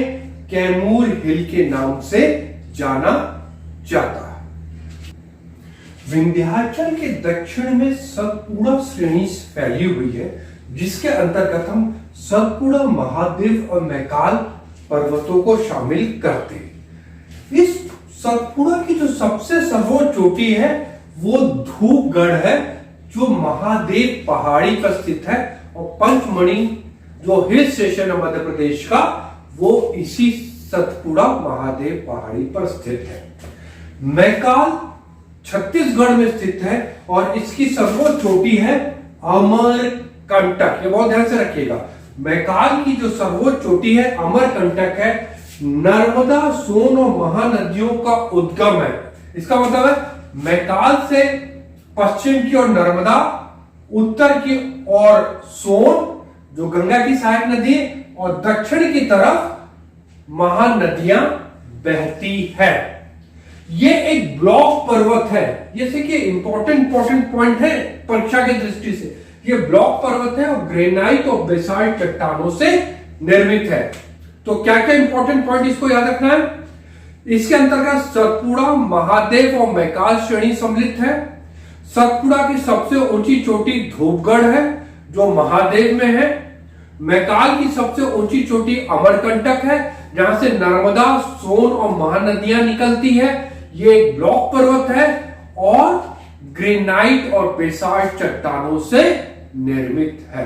कैमूर हिल के नाम से जाना जाता है। विंध्याचल के दक्षिण में सतपुड़ा श्रेणी फैली हुई है, जिसके अंतर्गत हम सतपुड़ा, महादेव और मैकाल पर्वतों को शामिल करते हैं। इस सतपुड़ा की जो सबसे सर्वोच्च चोटी है वो धूपगढ़ है, जो महादेव पहाड़ी पर स्थित है, और पंचमढ़ी जो हिल स्टेशन है मध्य प्रदेश का, वो इसी सतपुड़ा महादेव पहाड़ी पर स्थित है। मैकाल छत्तीसगढ़ में स्थित है और इसकी सर्वोच्च चोटी है अमरकंटक। ये बहुत ध्यान से रखिएगा, मैकाल की जो सर्वोच्च चोटी है अमरकंटक है। नर्मदा, सोन और महानदियों का उद्गम है। इसका मतलब है मैकाल से पश्चिम की ओर नर्मदा, उत्तर की ओर सोन जो गंगा की सहायक नदी है, और दक्षिण की तरफ महानदियां बहती है। ये एक ब्लॉक पर्वत है। जैसे कि इंपॉर्टेंट पॉइंट है परीक्षा की दृष्टि से, ये ब्लॉक पर्वत है और ग्रेनाइट और बेसाल्ट चट्टानों से निर्मित है। तो क्या क्या इंपॉर्टेंट पॉइंट इसको याद रखना है। इसके अंतर्गत सतपुड़ा, महादेव और मैकाल श्रेणी सम्मिलित है। सतपुड़ा की सबसे ऊंची चोटी धूपगढ़ है जो महादेव में है। मैकाल की सबसे ऊंची चोटी अमरकंटक है, जहां से नर्मदा, सोन और महानदियां निकलती है। ये एक ब्लॉक पर्वत है और ग्रेनाइट और बेसाल्ट चट्टानों से निर्मित है।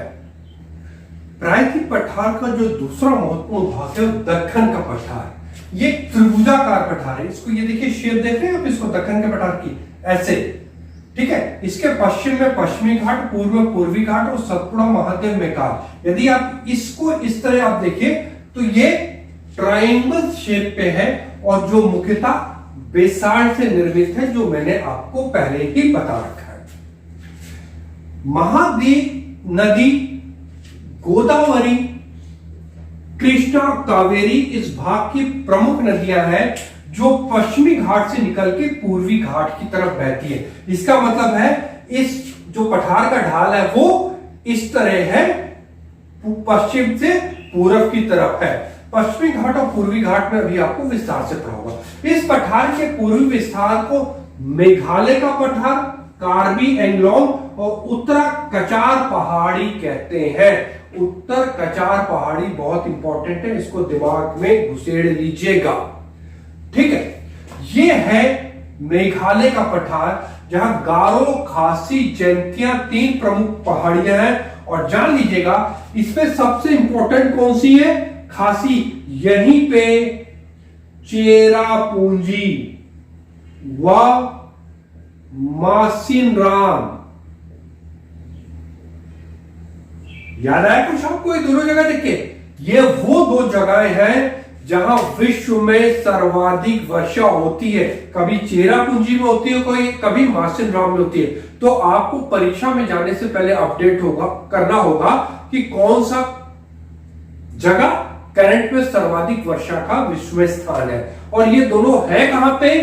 प्रायद्वीप पठार का जो दूसरा महत्वपूर्ण भाग है दक्कन का पठार। ये त्रिभुजाकार पठार है। इसको ये देखिए, शेप देख रहे हैं आप इसको, दक्कन के पठार की ऐसे, ठीक है। इसके पश्चिम में पश्चिमी घाट, पूर्व में पूर्वी घाट और सतपुड़ा, महादेव, मैकाल। यदि आप इसको इस तरह आप देखिए तो ये ट्रायंगल शेप पे है और जो मुख्यतः बेसाल्ट से निर्मित है, जो मैंने आपको पहले ही बता रखा है। महादेव नदी, गोदावरी, कृष्णा, कावेरी इस भाग की प्रमुख नदियां हैं जो पश्चिमी घाट से निकल के पूर्वी घाट की तरफ बहती है। इसका मतलब है इस जो पठार का ढाल है वो इस तरह है, पश्चिम से पूर्व की तरफ है। पश्चिमी घाट और पूर्वी घाट में अभी आपको विस्तार से पढ़ा होगा। इस पठार के पूर्वी विस्तार को मेघालय का पठार, कार्बी एंगलोंग और उत्तर कचार पहाड़ी कहते हैं। उत्तर कचार पहाड़ी बहुत इंपॉर्टेंट है, इसको दिमाग में घुसेड़ लीजिएगा, ठीक है। ये है मेघालय का पठार, जहां गारो, खासी, जैंतिया तीन प्रमुख पहाड़ियां हैं। और जान लीजिएगा इसमें सबसे इंपॉर्टेंट कौन सी है, खासी। यहीं पे चेरापूंजी व मासिनराम, याद आया कुछ आपको ये दोनों जगह देखिए, ये वो दो जगहें हैं जहां विश्व में सर्वाधिक वर्षा होती है। कभी चेरापूंजी में होती है, कोई कभी मासिनराम में होती है। तो आपको परीक्षा में जाने से पहले अपडेट करना होगा कि कौन सा जगह करंट में सर्वाधिक वर्षा का विश्व में स्थान है। और ये दोनों है कहां पे,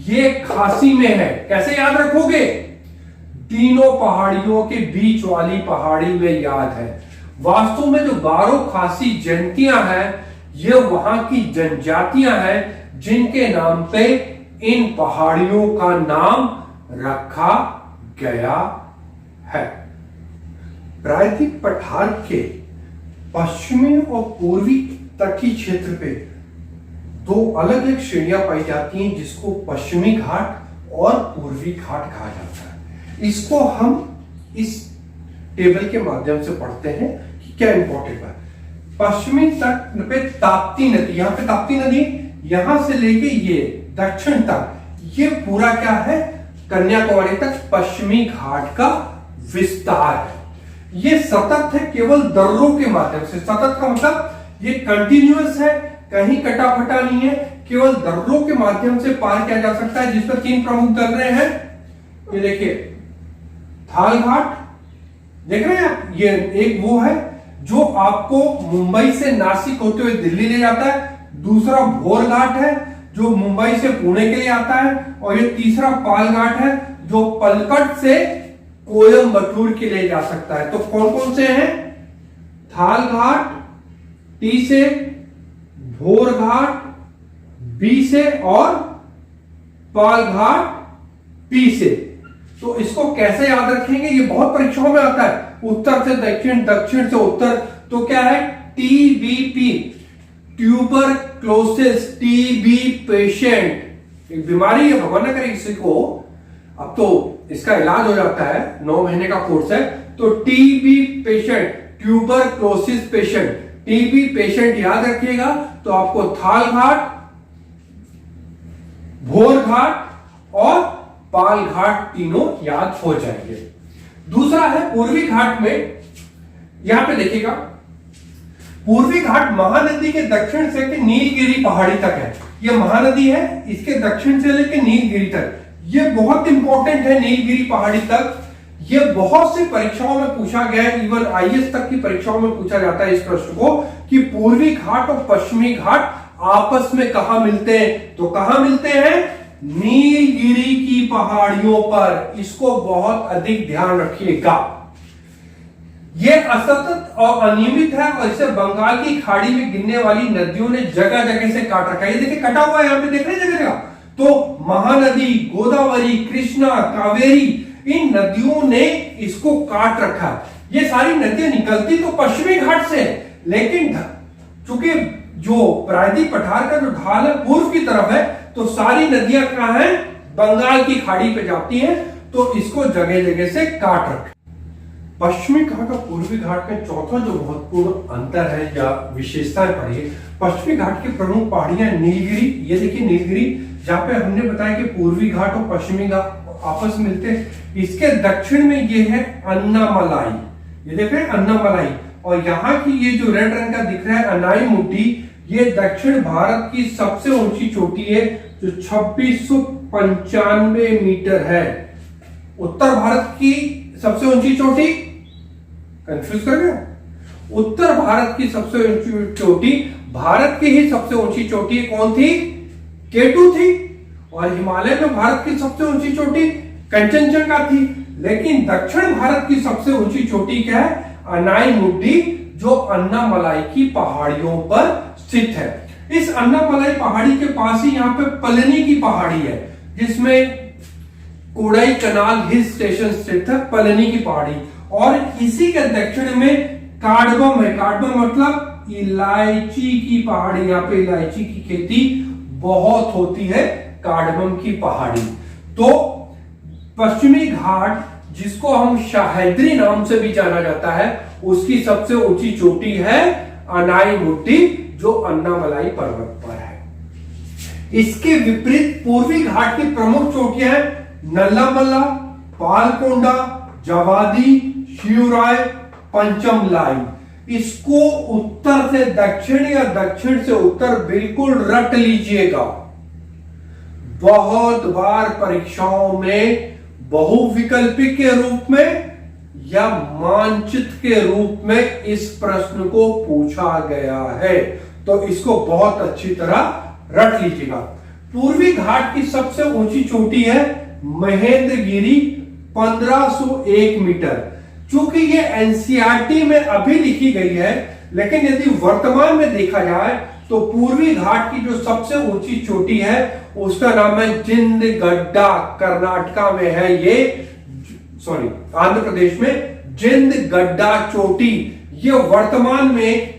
ये खासी में है। कैसे याद रखोगे, तीनों पहाड़ियों के बीच वाली पहाड़ी में याद है। वास्तव में जो गारो, खासी, जैंतिया हैं, ये वहां की जनजातियां हैं जिनके नाम पे इन पहाड़ियों का नाम रखा गया है। प्रायद्वीप पठार के पश्चिमी और पूर्वी तटीय क्षेत्र पे दो अलग अलग श्रेणियां पाई जाती हैं, जिसको पश्चिमी घाट और पूर्वी घाट कहा जाता है। इसको हम इस टेबल के माध्यम से पढ़ते हैं कि क्या इंपॉर्टेंट है। पश्चिमी तट पे ताप्ती नदी, यहाँ पे ताप्ती नदी, यहां से लेके ये दक्षिण तक, ये पूरा क्या है, कन्याकुमारी तक पश्चिमी घाट का विस्तार है। ये सतत है केवल दर्रों के माध्यम से। सतत का मतलब ये कंटिन्यूअस है, कहीं कटा फटा नहीं है, केवल दर्रों के माध्यम से पार किया जा सकता है, जिस पर 3 प्रमुख दर्रे हैं। ये देखिए थाल घाट देख रहे हैं आप, ये एक वो है जो आपको मुंबई से नासिक होते हुए दिल्ली ले जाता है, दूसरा भोर घाट है जो मुंबई से पुणे के लिए आता है, और ये तीसरा पाल घाट है जो पलकट से कोयम्बटूर के लिए जा सकता है। तो कौन कौन से हैं? थाल घाट टी से, भोर घाट बी से, और पाल घाट पी से। तो इसको कैसे याद रखेंगे? ये बहुत परीक्षाओं में आता है, उत्तर से दक्षिण, दक्षिण से उत्तर। तो क्या है? TBP, ट्यूबरक्लोसिस, टीबी पेशेंट, एक बीमारी है, भगवान न करे किसी को, अब तो इसका इलाज हो जाता है, 9 महीने का कोर्स है। तो TB patient, tuberculosis patient, TB patient याद रखिएगा तो आपको थाल घाट, भोर घाट और पाल घाट तीनों याद हो जाएंगे। दूसरा है पूर्वी घाट में, यहां पे देखिएगा पूर्वी घाट महानदी के दक्षिण से लेकर नीलगिरी पहाड़ी तक है। यह महानदी है, इसके दक्षिण से लेकर नीलगिरी तक, यह बहुत इंपॉर्टेंट है। नीलगिरी पहाड़ी तक यह बहुत सी परीक्षाओं में पूछा गया है, इवन IAS तक की परीक्षाओं में पूछा जाता है इस प्रश्न को कि पूर्वी घाट और पश्चिमी घाट आपस में कहां मिलते हैं। तो कहां मिलते हैं? नीलगिरी की पहाड़ियों पर। इसको बहुत अधिक ध्यान रखिएगा। यह असतत और अनियमित है और इसे बंगाल की खाड़ी में गिरने वाली नदियों ने जगह जगह से काट रखा है। ये देखिए कटा हुआ है, यहां पे देख रहे हैं जगह जगह। तो महानदी, गोदावरी, कृष्णा, कावेरी, इन नदियों ने इसको काट रखा। ये सारी नदियां निकलती तो पश्चिमी घाट से, लेकिन चूंकि जो प्रायद्वीप पठार का जो ढाल है पूर्व की तरफ है, तो सारी नदियां कहां हैं? बंगाल की खाड़ी पे जाती हैं। तो इसको जगह जगह से काट रखा। पश्चिमी घाट और पूर्वी घाट में चौथा जो महत्वपूर्ण अंतर है या विशेषताएं पढ़िए। पश्चिमी घाट की प्रमुख पहाड़ियां नीलगिरी, ये देखिए नीलगिरी, जहां पे हमने बताया कि पूर्वी घाट और पश्चिमी घाट आपस में मिलते हैं। इसके दक्षिण में ये है अन्नामलाई, ये देख रहे हैं अन्नामलाई, और यहाँ की ये जो रेड रंग का दिख रहा है अनाईमुट्टी, ये दक्षिण भारत की सबसे ऊंची चोटी है जो 2695 मीटर है। उत्तर भारत की सबसे ऊंची चोटी, कंफ्यूज कर गया? उत्तर भारत की सबसे ऊंची चोटी, भारत की ही सबसे ऊंची चोटी कौन थी? K2 थी। और हिमालय में भारत की सबसे ऊंची चोटी कंचनजंगा थी। लेकिन दक्षिण भारत की सबसे ऊंची चोटी क्या है? अनाईमुट्टी, जो अन्नामलाई की पहाड़ियों पर स्थित है। इस अन्नामलाई पहाड़ी के पास ही यहाँ पे पलनी की पहाड़ी है, जिसमें कोडाई कनाल हिल स्टेशन स्थित है, पलनी की पहाड़ी। और इसी के दक्षिण में काडबम है। काडबम मतलब इलायची की पहाड़ी, यहाँ पे इलायची की खेती बहुत होती है, काडबम की पहाड़ी। तो पश्चिमी घाट, जिसको हम शाहद्री नाम से भी जाना जाता है, उसकी सबसे ऊंची चोटी है अनाईमुट्टी, जो अन्नामलाई पर्वत पर है। इसके विपरीत पूर्वी घाट की प्रमुख चोटियां हैं नल्लामला, पालकोंडा, जवादी, शिवराय, पंचमलाई। इसको उत्तर से दक्षिण या दक्षिण से उत्तर बिल्कुल रट लीजिएगा। बहुत बार परीक्षाओं में बहुविकल्पी के रूप में या मानचित्र के रूप में इस प्रश्न को पूछा गया है, तो इसको बहुत अच्छी तरह रट लीजिएगा। पूर्वी घाट की सबसे ऊंची चोटी है महेंद्रगिरी, 1501 मीटर। चूंकि ये एनसीईआरटी में अभी लिखी गई है, लेकिन यदि वर्तमान में देखा जाए तो पूर्वी घाट की जो सबसे ऊंची चोटी है उसका नाम है जिंदगड्डा, कर्नाटका में है ये, सॉरी आंध्र प्रदेश में जिंदगड्डा चोटी। ये वर्तमान में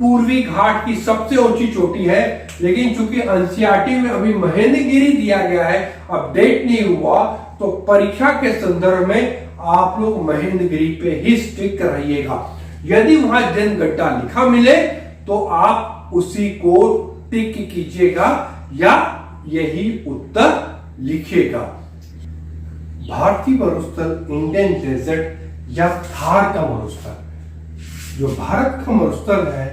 पूर्वी घाट की सबसे ऊंची चोटी है, लेकिन चूंकि एनसीईआरटी में अभी महेंद्रगिरी दिया गया है, अपडेट नहीं हुआ, तो परीक्षा के संदर्भ में आप लोग महेंद्रगिरी पे ही स्टिक रहिएगा। यदि वहां जिंदगड्डा लिखा मिले तो आप उसी को टिक कीजिएगा या यही उत्तर लिखिएगा। भारतीय मरुस्थल, इंडियन डेजर्ट या थार का मरुस्थल, जो भारत का मरुस्थल है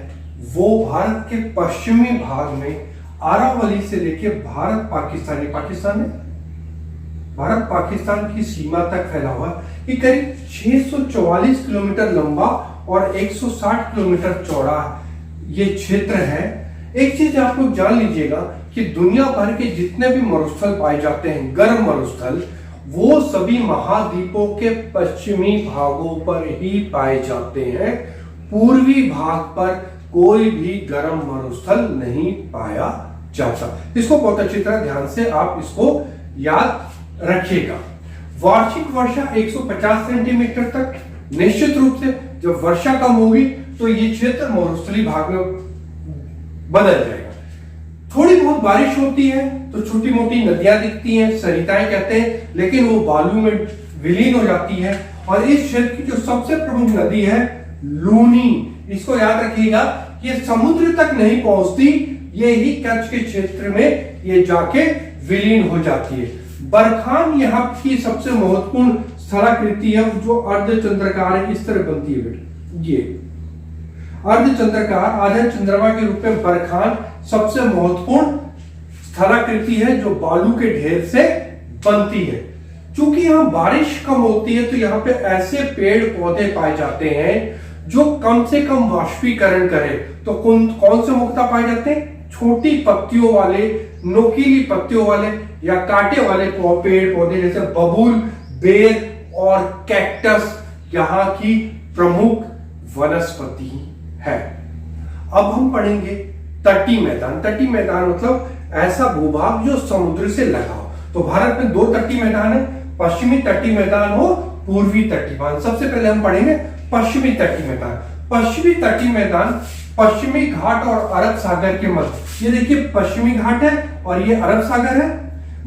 वो भारत के पश्चिमी भाग में अरावली से लेके भारत पाकिस्तान की सीमा तक फैला हुआ। ये करीब 644 किलोमीटर लंबा और 160 किलोमीटर चौड़ा ये क्षेत्र है। एक चीज आप लोग जान लीजिएगा कि दुनिया भर के जितने भी मरुस्थल पाए जाते हैं, गर्म मरुस्थल, वो सभी महाद्वीपों के पश्चिमी भागों पर ही पाए जाते हैं। पूर्वी भाग पर कोई भी गर्म मरुस्थल नहीं पाया जाता। इसको बहुत अच्छी तरह ध्यान से आप इसको याद रखिएगा। वार्षिक वर्षा 150 सेंटीमीटर तक। निश्चित रूप से जब वर्षा कम होगी तो ये क्षेत्र मरुस्थलीय भाग में बदल जाएगा। थोड़ी बहुत बारिश होती है तो छोटी मोटी नदियां दिखती हैं, सरिताएं कहते हैं, लेकिन वो बालू में विलीन हो जाती है। और इस क्षेत्र की जो सबसे प्रमुख नदी है लूनी, इसको याद रखिएगा, ये समुद्र तक नहीं पहुंचती, ये ही कच्छ के क्षेत्र में ये जाके विलीन हो जाती है। बरखान यहाँ की सबसे महत्वपूर्ण स्थलाकृति है जो अर्धचंद्राकार है, इस तरह बनती है बेटा। ये अर्धचंद्राकार आधा चंद्रमा के रूप में बरखान सबसे महत्वपूर्ण स्थलाकृति है जो बालू के ढेर से बनती है। चूंकि यहाँ बारिश कम होती है तो यहाँ पे ऐसे पेड़ पौधे पाए जाते हैं जो कम से कम वाष्पीकरण करे। तो कौन से मुक्ता पाए जाते हैं? छोटी पत्तियों वाले, नोकीली पत्तियों वाले या कांटे वाले पेड़ पौधे जैसे बबूल, बेर और कैक्टस यहाँ की प्रमुख वनस्पति है। अब हम पढ़ेंगे तटीय मैदान। तटीय मैदान मतलब ऐसा भूभाग जो समुद्र से लगा हो। तो भारत में 2 तटीय मैदान है, पश्चिमी तटीय मैदान हो, पूर्वी तटीय मैदान। सबसे पहले हम पढ़ेंगे पश्चिमी तटीय मैदान। पश्चिमी तटीय मैदान पश्चिमी घाट और अरब सागर के मध्य, ये देखिए पश्चिमी घाट है और ये अरब सागर है,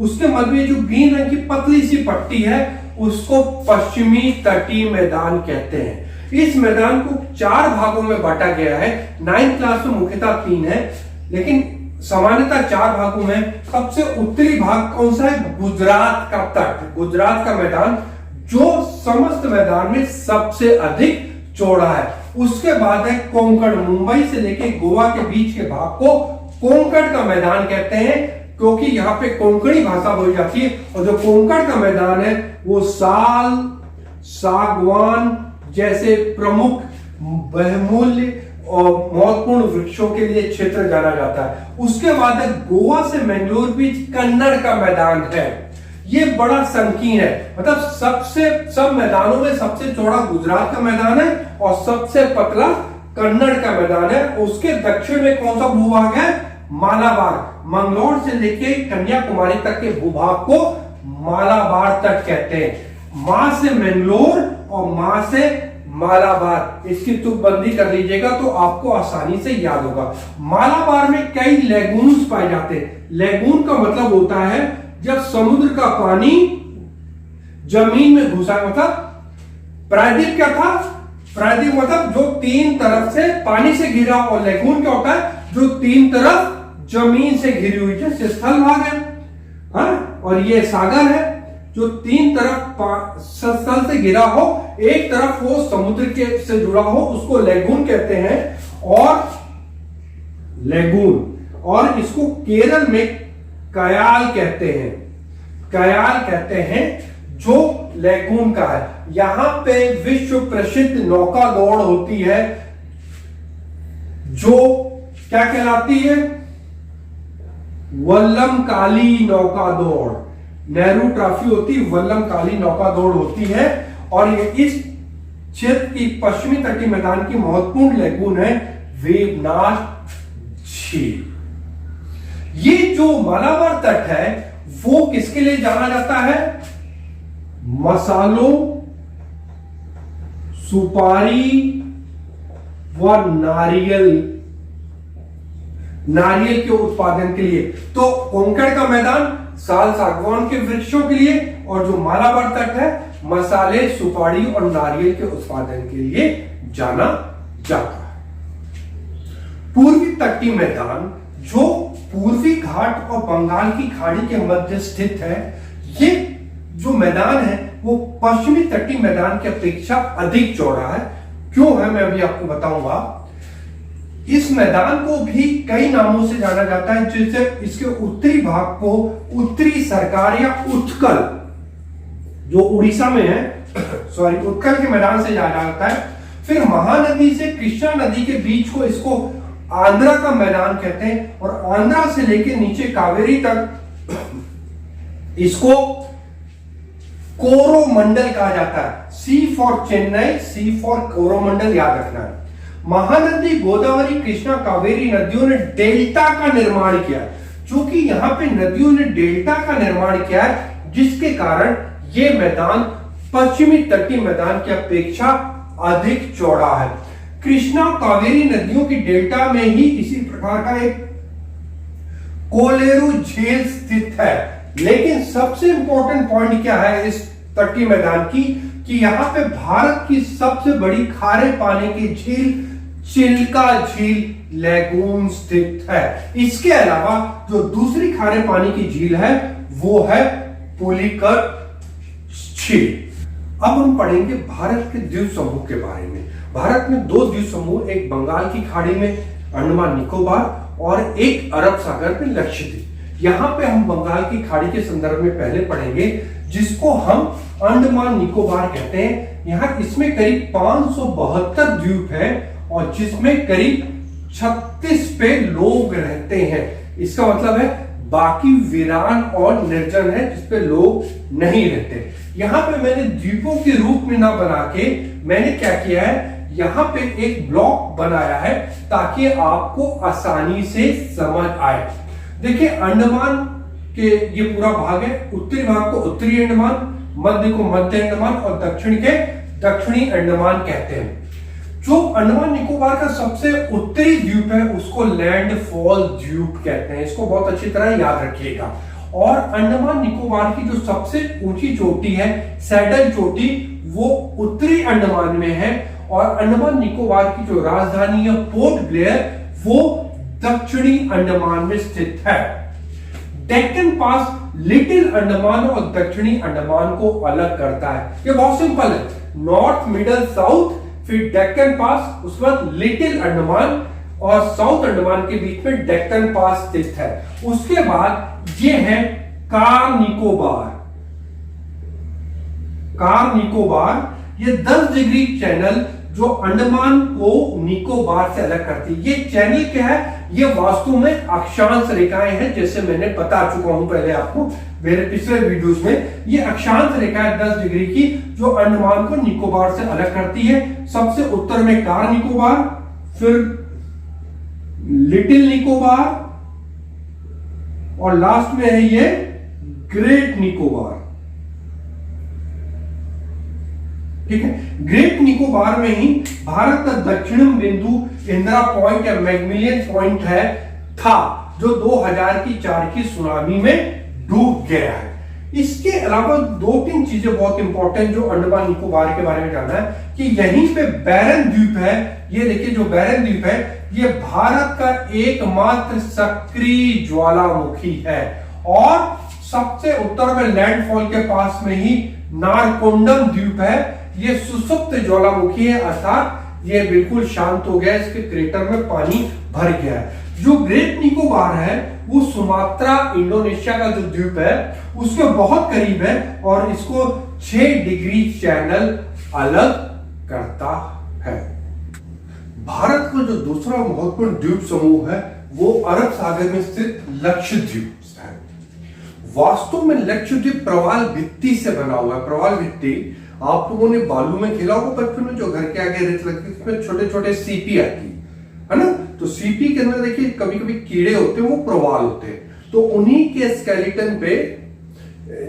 उसके मध्य में जो ग्रीन रंग की पतली सी पट्टी है उसको पश्चिमी तटीय मैदान कहते हैं। इस मैदान को 4 भागों में बांटा गया है। 9th क्लास में मुख्यतः 3 है, लेकिन सामान्यतः 4 भागों में। सबसे उत्तरी भाग कौन सा है? गुजरात का तट, गुजरात का मैदान, जो समस्त मैदान में सबसे अधिक चौड़ा है। उसके बाद है कोंकण, मुंबई से लेके गोवा के बीच के भाग को कोंकण का मैदान कहते हैं, क्योंकि यहाँ पे कोंकणी भाषा बोली जाती है। और जो कोंकण का मैदान है वो साल, सागवान जैसे प्रमुख बहुमूल्य और महत्वपूर्ण वृक्षों के लिए क्षेत्र जाना जाता है। उसके बाद गोवा से मैंगलोर बीच कन्नड़ का मैदान है। ये बड़ा संकीर्ण है, मतलब सब मैदानों में सबसे चौड़ा गुजरात का मैदान है और सबसे पतला कन्नड़ का मैदान है। उसके दक्षिण में कौन सा भूभाग है? मालाबार। मंगलोर से लेके कन्याकुमारी तक के भूभाग को मालाबार तट कहते हैं। मां से मैंगलोर और मां से मालाबार, इसकी तुकबंदी कर लीजिएगा तो आपको आसानी से याद होगा। मालाबार में कई लेगून्स पाए जाते हैं। लेगून का मतलब होता है जब समुद्र का पानी जमीन में घुसा, मतलब प्रायद्वीप क्या था? प्रायद्वीप मतलब जो 3 तरफ से पानी से घिरा, और लेगून क्या होता है? जो 3 तरफ जमीन से घिरी हुई, जैसे स्थल भाग है, हाँ? और ये सागर है जो 3 तरफ स्थल से घिरा हो, एक तरफ वो समुद्र के से जुड़ा हो, उसको लेगून कहते हैं। और इसको केरल में कयाल कहते हैं। कयाल कहते हैं जो लेगून का है। यहां पे विश्व प्रसिद्ध नौका दौड़ होती है जो क्या कहलाती है? वल्लम काली नौका दौड़। नेहरू ट्रॉफी होती, वल्लम काली नौका दौड़ होती है। और ये इस क्षेत्र की पश्चिमी तटीय मैदान की महत्वपूर्ण लेगून है वेवनाथ झील। ये जो मालाबार तट है वो किसके लिए जाना जाता है? मसालों, सुपारी व नारियल के उत्पादन के लिए। तो कोंकण का मैदान साल सागवान के वृक्षों के लिए, और जो मालाबार तट है मसाले, सुपारी और नारियल के उत्पादन के लिए जाना जाता है। पूर्वी तटीय मैदान जो पूर्वी घाट और बंगाल की खाड़ी के मध्य स्थित है, ये जो मैदान है वो पश्चिमी तटीय मैदान की अपेक्षा अधिक चौड़ा है। क्यों है मैं अभी आपको बताऊंगा। इस मैदान को भी कई नामों से जाना जाता है, जैसे इसके उत्तरी भाग को उत्तरी सरकार या उत्कल, जो उड़ीसा में है, सॉरी, उत्कल के मैदान से जाना जाता है। फिर महानदी से कृष्णा नदी के बीच को इसको आंध्रा का मैदान कहते हैं, और आंध्रा से लेकर नीचे कावेरी तक इसको कोरोमंडल कहा जाता है। C for Chennai, C for Coromandel, याद रखना है। महानदी, गोदावरी, कृष्णा, कावेरी नदियों ने डेल्टा का निर्माण किया, क्योंकि यहां पे नदियों ने डेल्टा का निर्माण किया है, जिसके कारण यह मैदान पश्चिमी तटीय मैदान की अपेक्षा अधिक चौड़ा है। कृष्णा और कावेरी नदियों की डेल्टा में ही इसी प्रकार का एक कोलेरू झील स्थित है। लेकिन सबसे इंपॉर्टेंट पॉइंट क्या है इस तटीय मैदान की, कि यहां पे भारत की सबसे बड़ी खारे पानी की झील चिल्का झील लैगून स्थित है। इसके अलावा जो दूसरी खारे पानी की झील है वो है पुलिकर झील। अब हम पढ़ेंगे भारत के द्वीप समूह के बारे में। भारत में दो द्वीप समूह, एक बंगाल की खाड़ी में अंडमान निकोबार और एक अरब सागर में लक्षद्वीप। यहां पे हम बंगाल की खाड़ी के संदर्भ में पहले पढ़ेंगे, जिसको हम अंडमान निकोबार कहते हैं। यहां इसमें करीब 572 द्वीप हैं और जिसमें करीब 36 पे लोग रहते हैं। इसका मतलब है बाकी वीरान और निर्जन है, जिसपे लोग नहीं रहते। यहां पे मैंने द्वीपों के रूप में ना बना के मैंने क्या किया है, यहां पे एक ब्लॉक बनाया है ताकि आपको आसानी से समझ आए। देखिए, अंडमान के ये पूरा भाग है, उत्तरी भाग को उत्तरी अंडमान, मध्य को मध्य अंडमान और दक्षिण के दक्षिणी अंडमान कहते हैं। जो अंडमान निकोबार का सबसे उत्तरी द्वीप है उसको लैंडफॉल द्वीप कहते हैं। इसको बहुत अच्छी तरह याद रखिएगा। और अंडमान निकोबार की जो सबसे ऊंची चोटी है, सैडल चोटी, वो उत्तरी अंडमान में है। और अंडमान निकोबार की जो राजधानी है पोर्ट ब्लेयर, वो दक्षिणी अंडमान में स्थित है। डेक्कन पास लिटिल अंडमान और दक्षिणी अंडमान को अलग करता है। ये बहुत सिंपल है, नॉर्थ, मिडल, साउथ, फिर डेक्कन पास, उसके बाद लिटिल अंडमान और साउथ अंडमान के बीच में डेक्कन पास स्थित है। उसके बाद ये है कार निकोबार। कार निकोबार ये 10 डिग्री चैनल जो अंडमान को निकोबार से अलग करती है। ये चैनल क्या है, ये वास्तव में अक्षांश रेखाएं हैं, जैसे मैंने बता चुका हूं पहले आपको मेरे पिछले वीडियोस में। ये अक्षांश रेखाएं 10 डिग्री की जो अंडमान को निकोबार से अलग करती है। सबसे उत्तर में कार निकोबार, फिर लिटिल निकोबार और लास्ट में है ये ग्रेट निकोबार। ठीक है, ग्रेट निकोबार में ही भारत का दक्षिणम बिंदु इंदिरा पॉइंट या मैक्मिलियन पॉइंट है था, जो 2004 की सुनामी में डूब गया है। इसके अलावा 2-3 चीजें बहुत इंपॉर्टेंट जो अंडमान निकोबार के बारे में जानना है, कि यहीं पे बैरन द्वीप है। ये देखिए, जो बैरन द्वीप है ये भारत का एकमात्र सक्रिय ज्वालामुखी है। और सबसे उत्तर में लैंडफॉल के पास में ही नारकोंडम द्वीप है। ये सुसुप्त ज्वालामुखी है, अर्थात ये बिल्कुल शांत हो गया, इसके क्रेटर में पानी भर गया है। जो ग्रेट निकोबार है वो सुमात्रा इंडोनेशिया का जो द्वीप है उसके बहुत करीब है और इसको 6 डिग्री चैनल अलग करता है। भारत का जो दूसरा महत्वपूर्ण द्वीप समूह है वो अरब सागर में स्थित लक्षद्वीप है। वास्तव में लक्षद्वीप प्रवाल भित्ति से बना हुआ है। प्रवाल भित्ति आप लोगों ने बालू में खेला होगा बचपन में, जो घर के आगे रेत लगती है, उसमें छोटे छोटे सीपी आती है ना। तो सीपी के अंदर देखिए कभी कभी कीड़े होते हैं, वो प्रवाल होते हैं। तो उन्हीं के स्केलेटन पे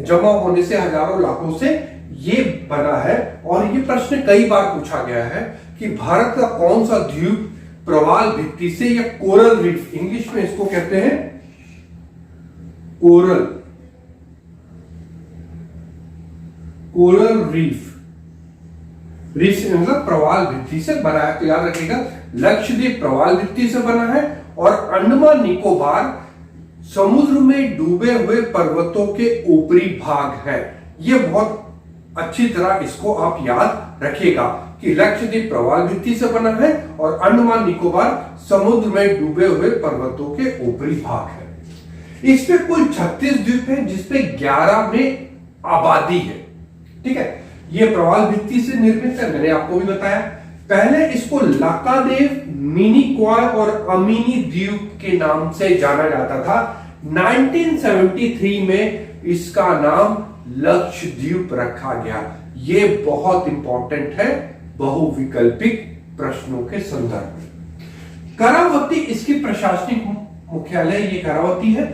जमा होने से हजारों लाखों से ये बना है। और ये प्रश्न कई बार पूछा गया है कि भारत का कौन सा द्वीप प्रवाल भित्ति से या कोरल रीफ, इंग्लिश में इसको कहते हैं कोरल रीफ, रीफ से मतलब प्रवाल भित्ति से बना है। तो याद रखिएगा, लक्षद्वीप प्रवाल भित्ति से बना है और अंडमान निकोबार समुद्र में डूबे हुए पर्वतों के ऊपरी भाग है। यह बहुत अच्छी तरह इसको आप याद रखिएगा। कि लक्षद्वीप प्रवाल भित्ति से बना है और अंडमान निकोबार समुद्र में डूबे हुए पर्वतों के ऊपरी भाग है। इस पे कुल 36 द्वीप है जिसपे 11 में आबादी है। ठीक है, यह प्रवाल भित्ति से निर्मित है, मैंने आपको भी बताया। पहले इसको लाकादेव, मिनिकॉय और अमीनी द्वीप के नाम से जाना जाता था। 1973 में इसका नाम लक्षद्वीप रखा गया। यह बहुत इंपॉर्टेंट है बहुविकल्पिक प्रश्नों के संदर्भ में। करावती इसकी प्रशासनिक मुख्यालय ये करावती है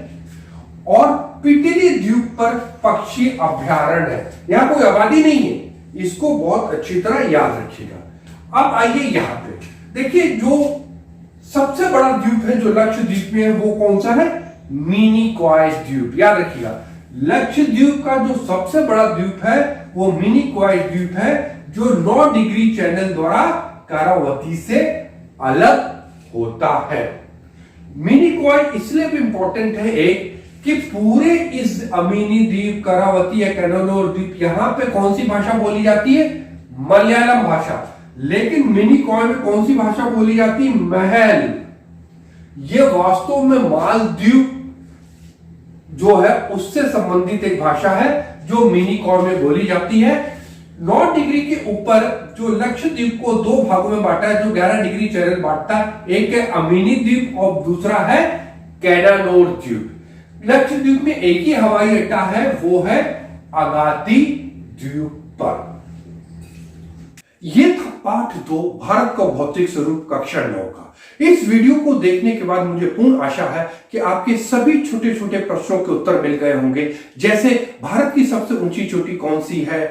और पिटिली द्वीप पर पक्षी अभ्यारण्य है। यहां कोई आबादी नहीं है, इसको बहुत अच्छी तरह याद रखिएगा। अब आइए यहां पे देखिए, जो सबसे बड़ा द्वीप है जो लक्षद्वीप में है वो कौन सा है? मिनिकॉय द्वीप। याद रखिएगा, लक्षद्वीप का जो सबसे बड़ा द्वीप है वो मिनिकॉय द्वीप है, जो 9 डिग्री चैनल द्वारा करावती से अलग होता है। मिनिकॉय इसलिए भी इंपॉर्टेंट है एक कि पूरे इस अमीनी द्वीप, करावती या कैनोलोर द्वीप, यहां पे कौन सी भाषा बोली जाती है? मलयालम भाषा। लेकिन मिनिकॉय में कौन सी भाषा बोली जाती है? महल। यह वास्तव में मालदीव जो है उससे संबंधित एक भाषा है जो मिनिकॉय में बोली जाती है। 9 डिग्री के ऊपर जो लक्षद्वीप को 2 भागों में बांटा है, जो 11 डिग्री चैनल बांटता है, एक है अमीनी द्वीप और दूसरा है कैनानोर द्वीप। लक्षद्वीप में एक ही हवाई अड्डा है, वो है अगाती द्वीप पर। यह था पाठ 2 भारत का भौतिक स्वरूप कक्षा 9 का। इस वीडियो को देखने के बाद मुझे पूर्ण आशा है कि आपके सभी छोटे छोटे प्रश्नों के उत्तर मिल गए होंगे। जैसे भारत की सबसे ऊंची चोटी कौन सी है,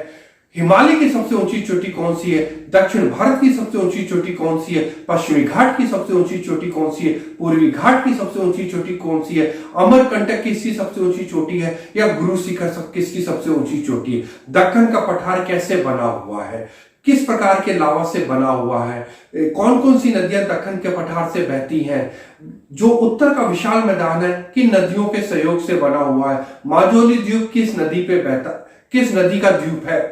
हिमालय की सबसे ऊंची चोटी कौन सी है, दक्षिण भारत की सबसे ऊंची चोटी कौन सी है, पश्चिमी घाट की सबसे ऊंची चोटी कौन सी है, पूर्वी घाट की सबसे ऊंची चोटी कौन सी है, अमरकंटक किसकी सबसे ऊंची चोटी है, या गुरु शिखर किसकी सबसे ऊंची चोटी है, दक्कन का पठार कैसे बना हुआ है, किस प्रकार के लावा से बना हुआ है, कौन कौन सी नदियां दक्कन के पठार से बहती हैं, जो उत्तर का विशाल मैदान है किन नदियों के सहयोग से बना हुआ है, माजोली द्वीप किस नदी पे बहता, किस नदी का द्वीप है।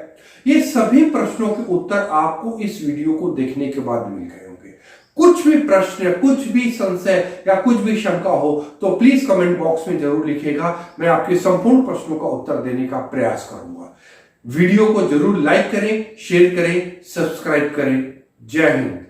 ये सभी प्रश्नों के उत्तर आपको इस वीडियो को देखने के बाद मिल गए होंगे। कुछ भी प्रश्न, कुछ भी संशय या कुछ भी शंका हो तो प्लीज कमेंट बॉक्स में जरूर लिखिएगा। मैं आपके संपूर्ण प्रश्नों का उत्तर देने का प्रयास करूंगा। वीडियो को जरूर लाइक करें, शेयर करें, सब्सक्राइब करें। जय हिंद।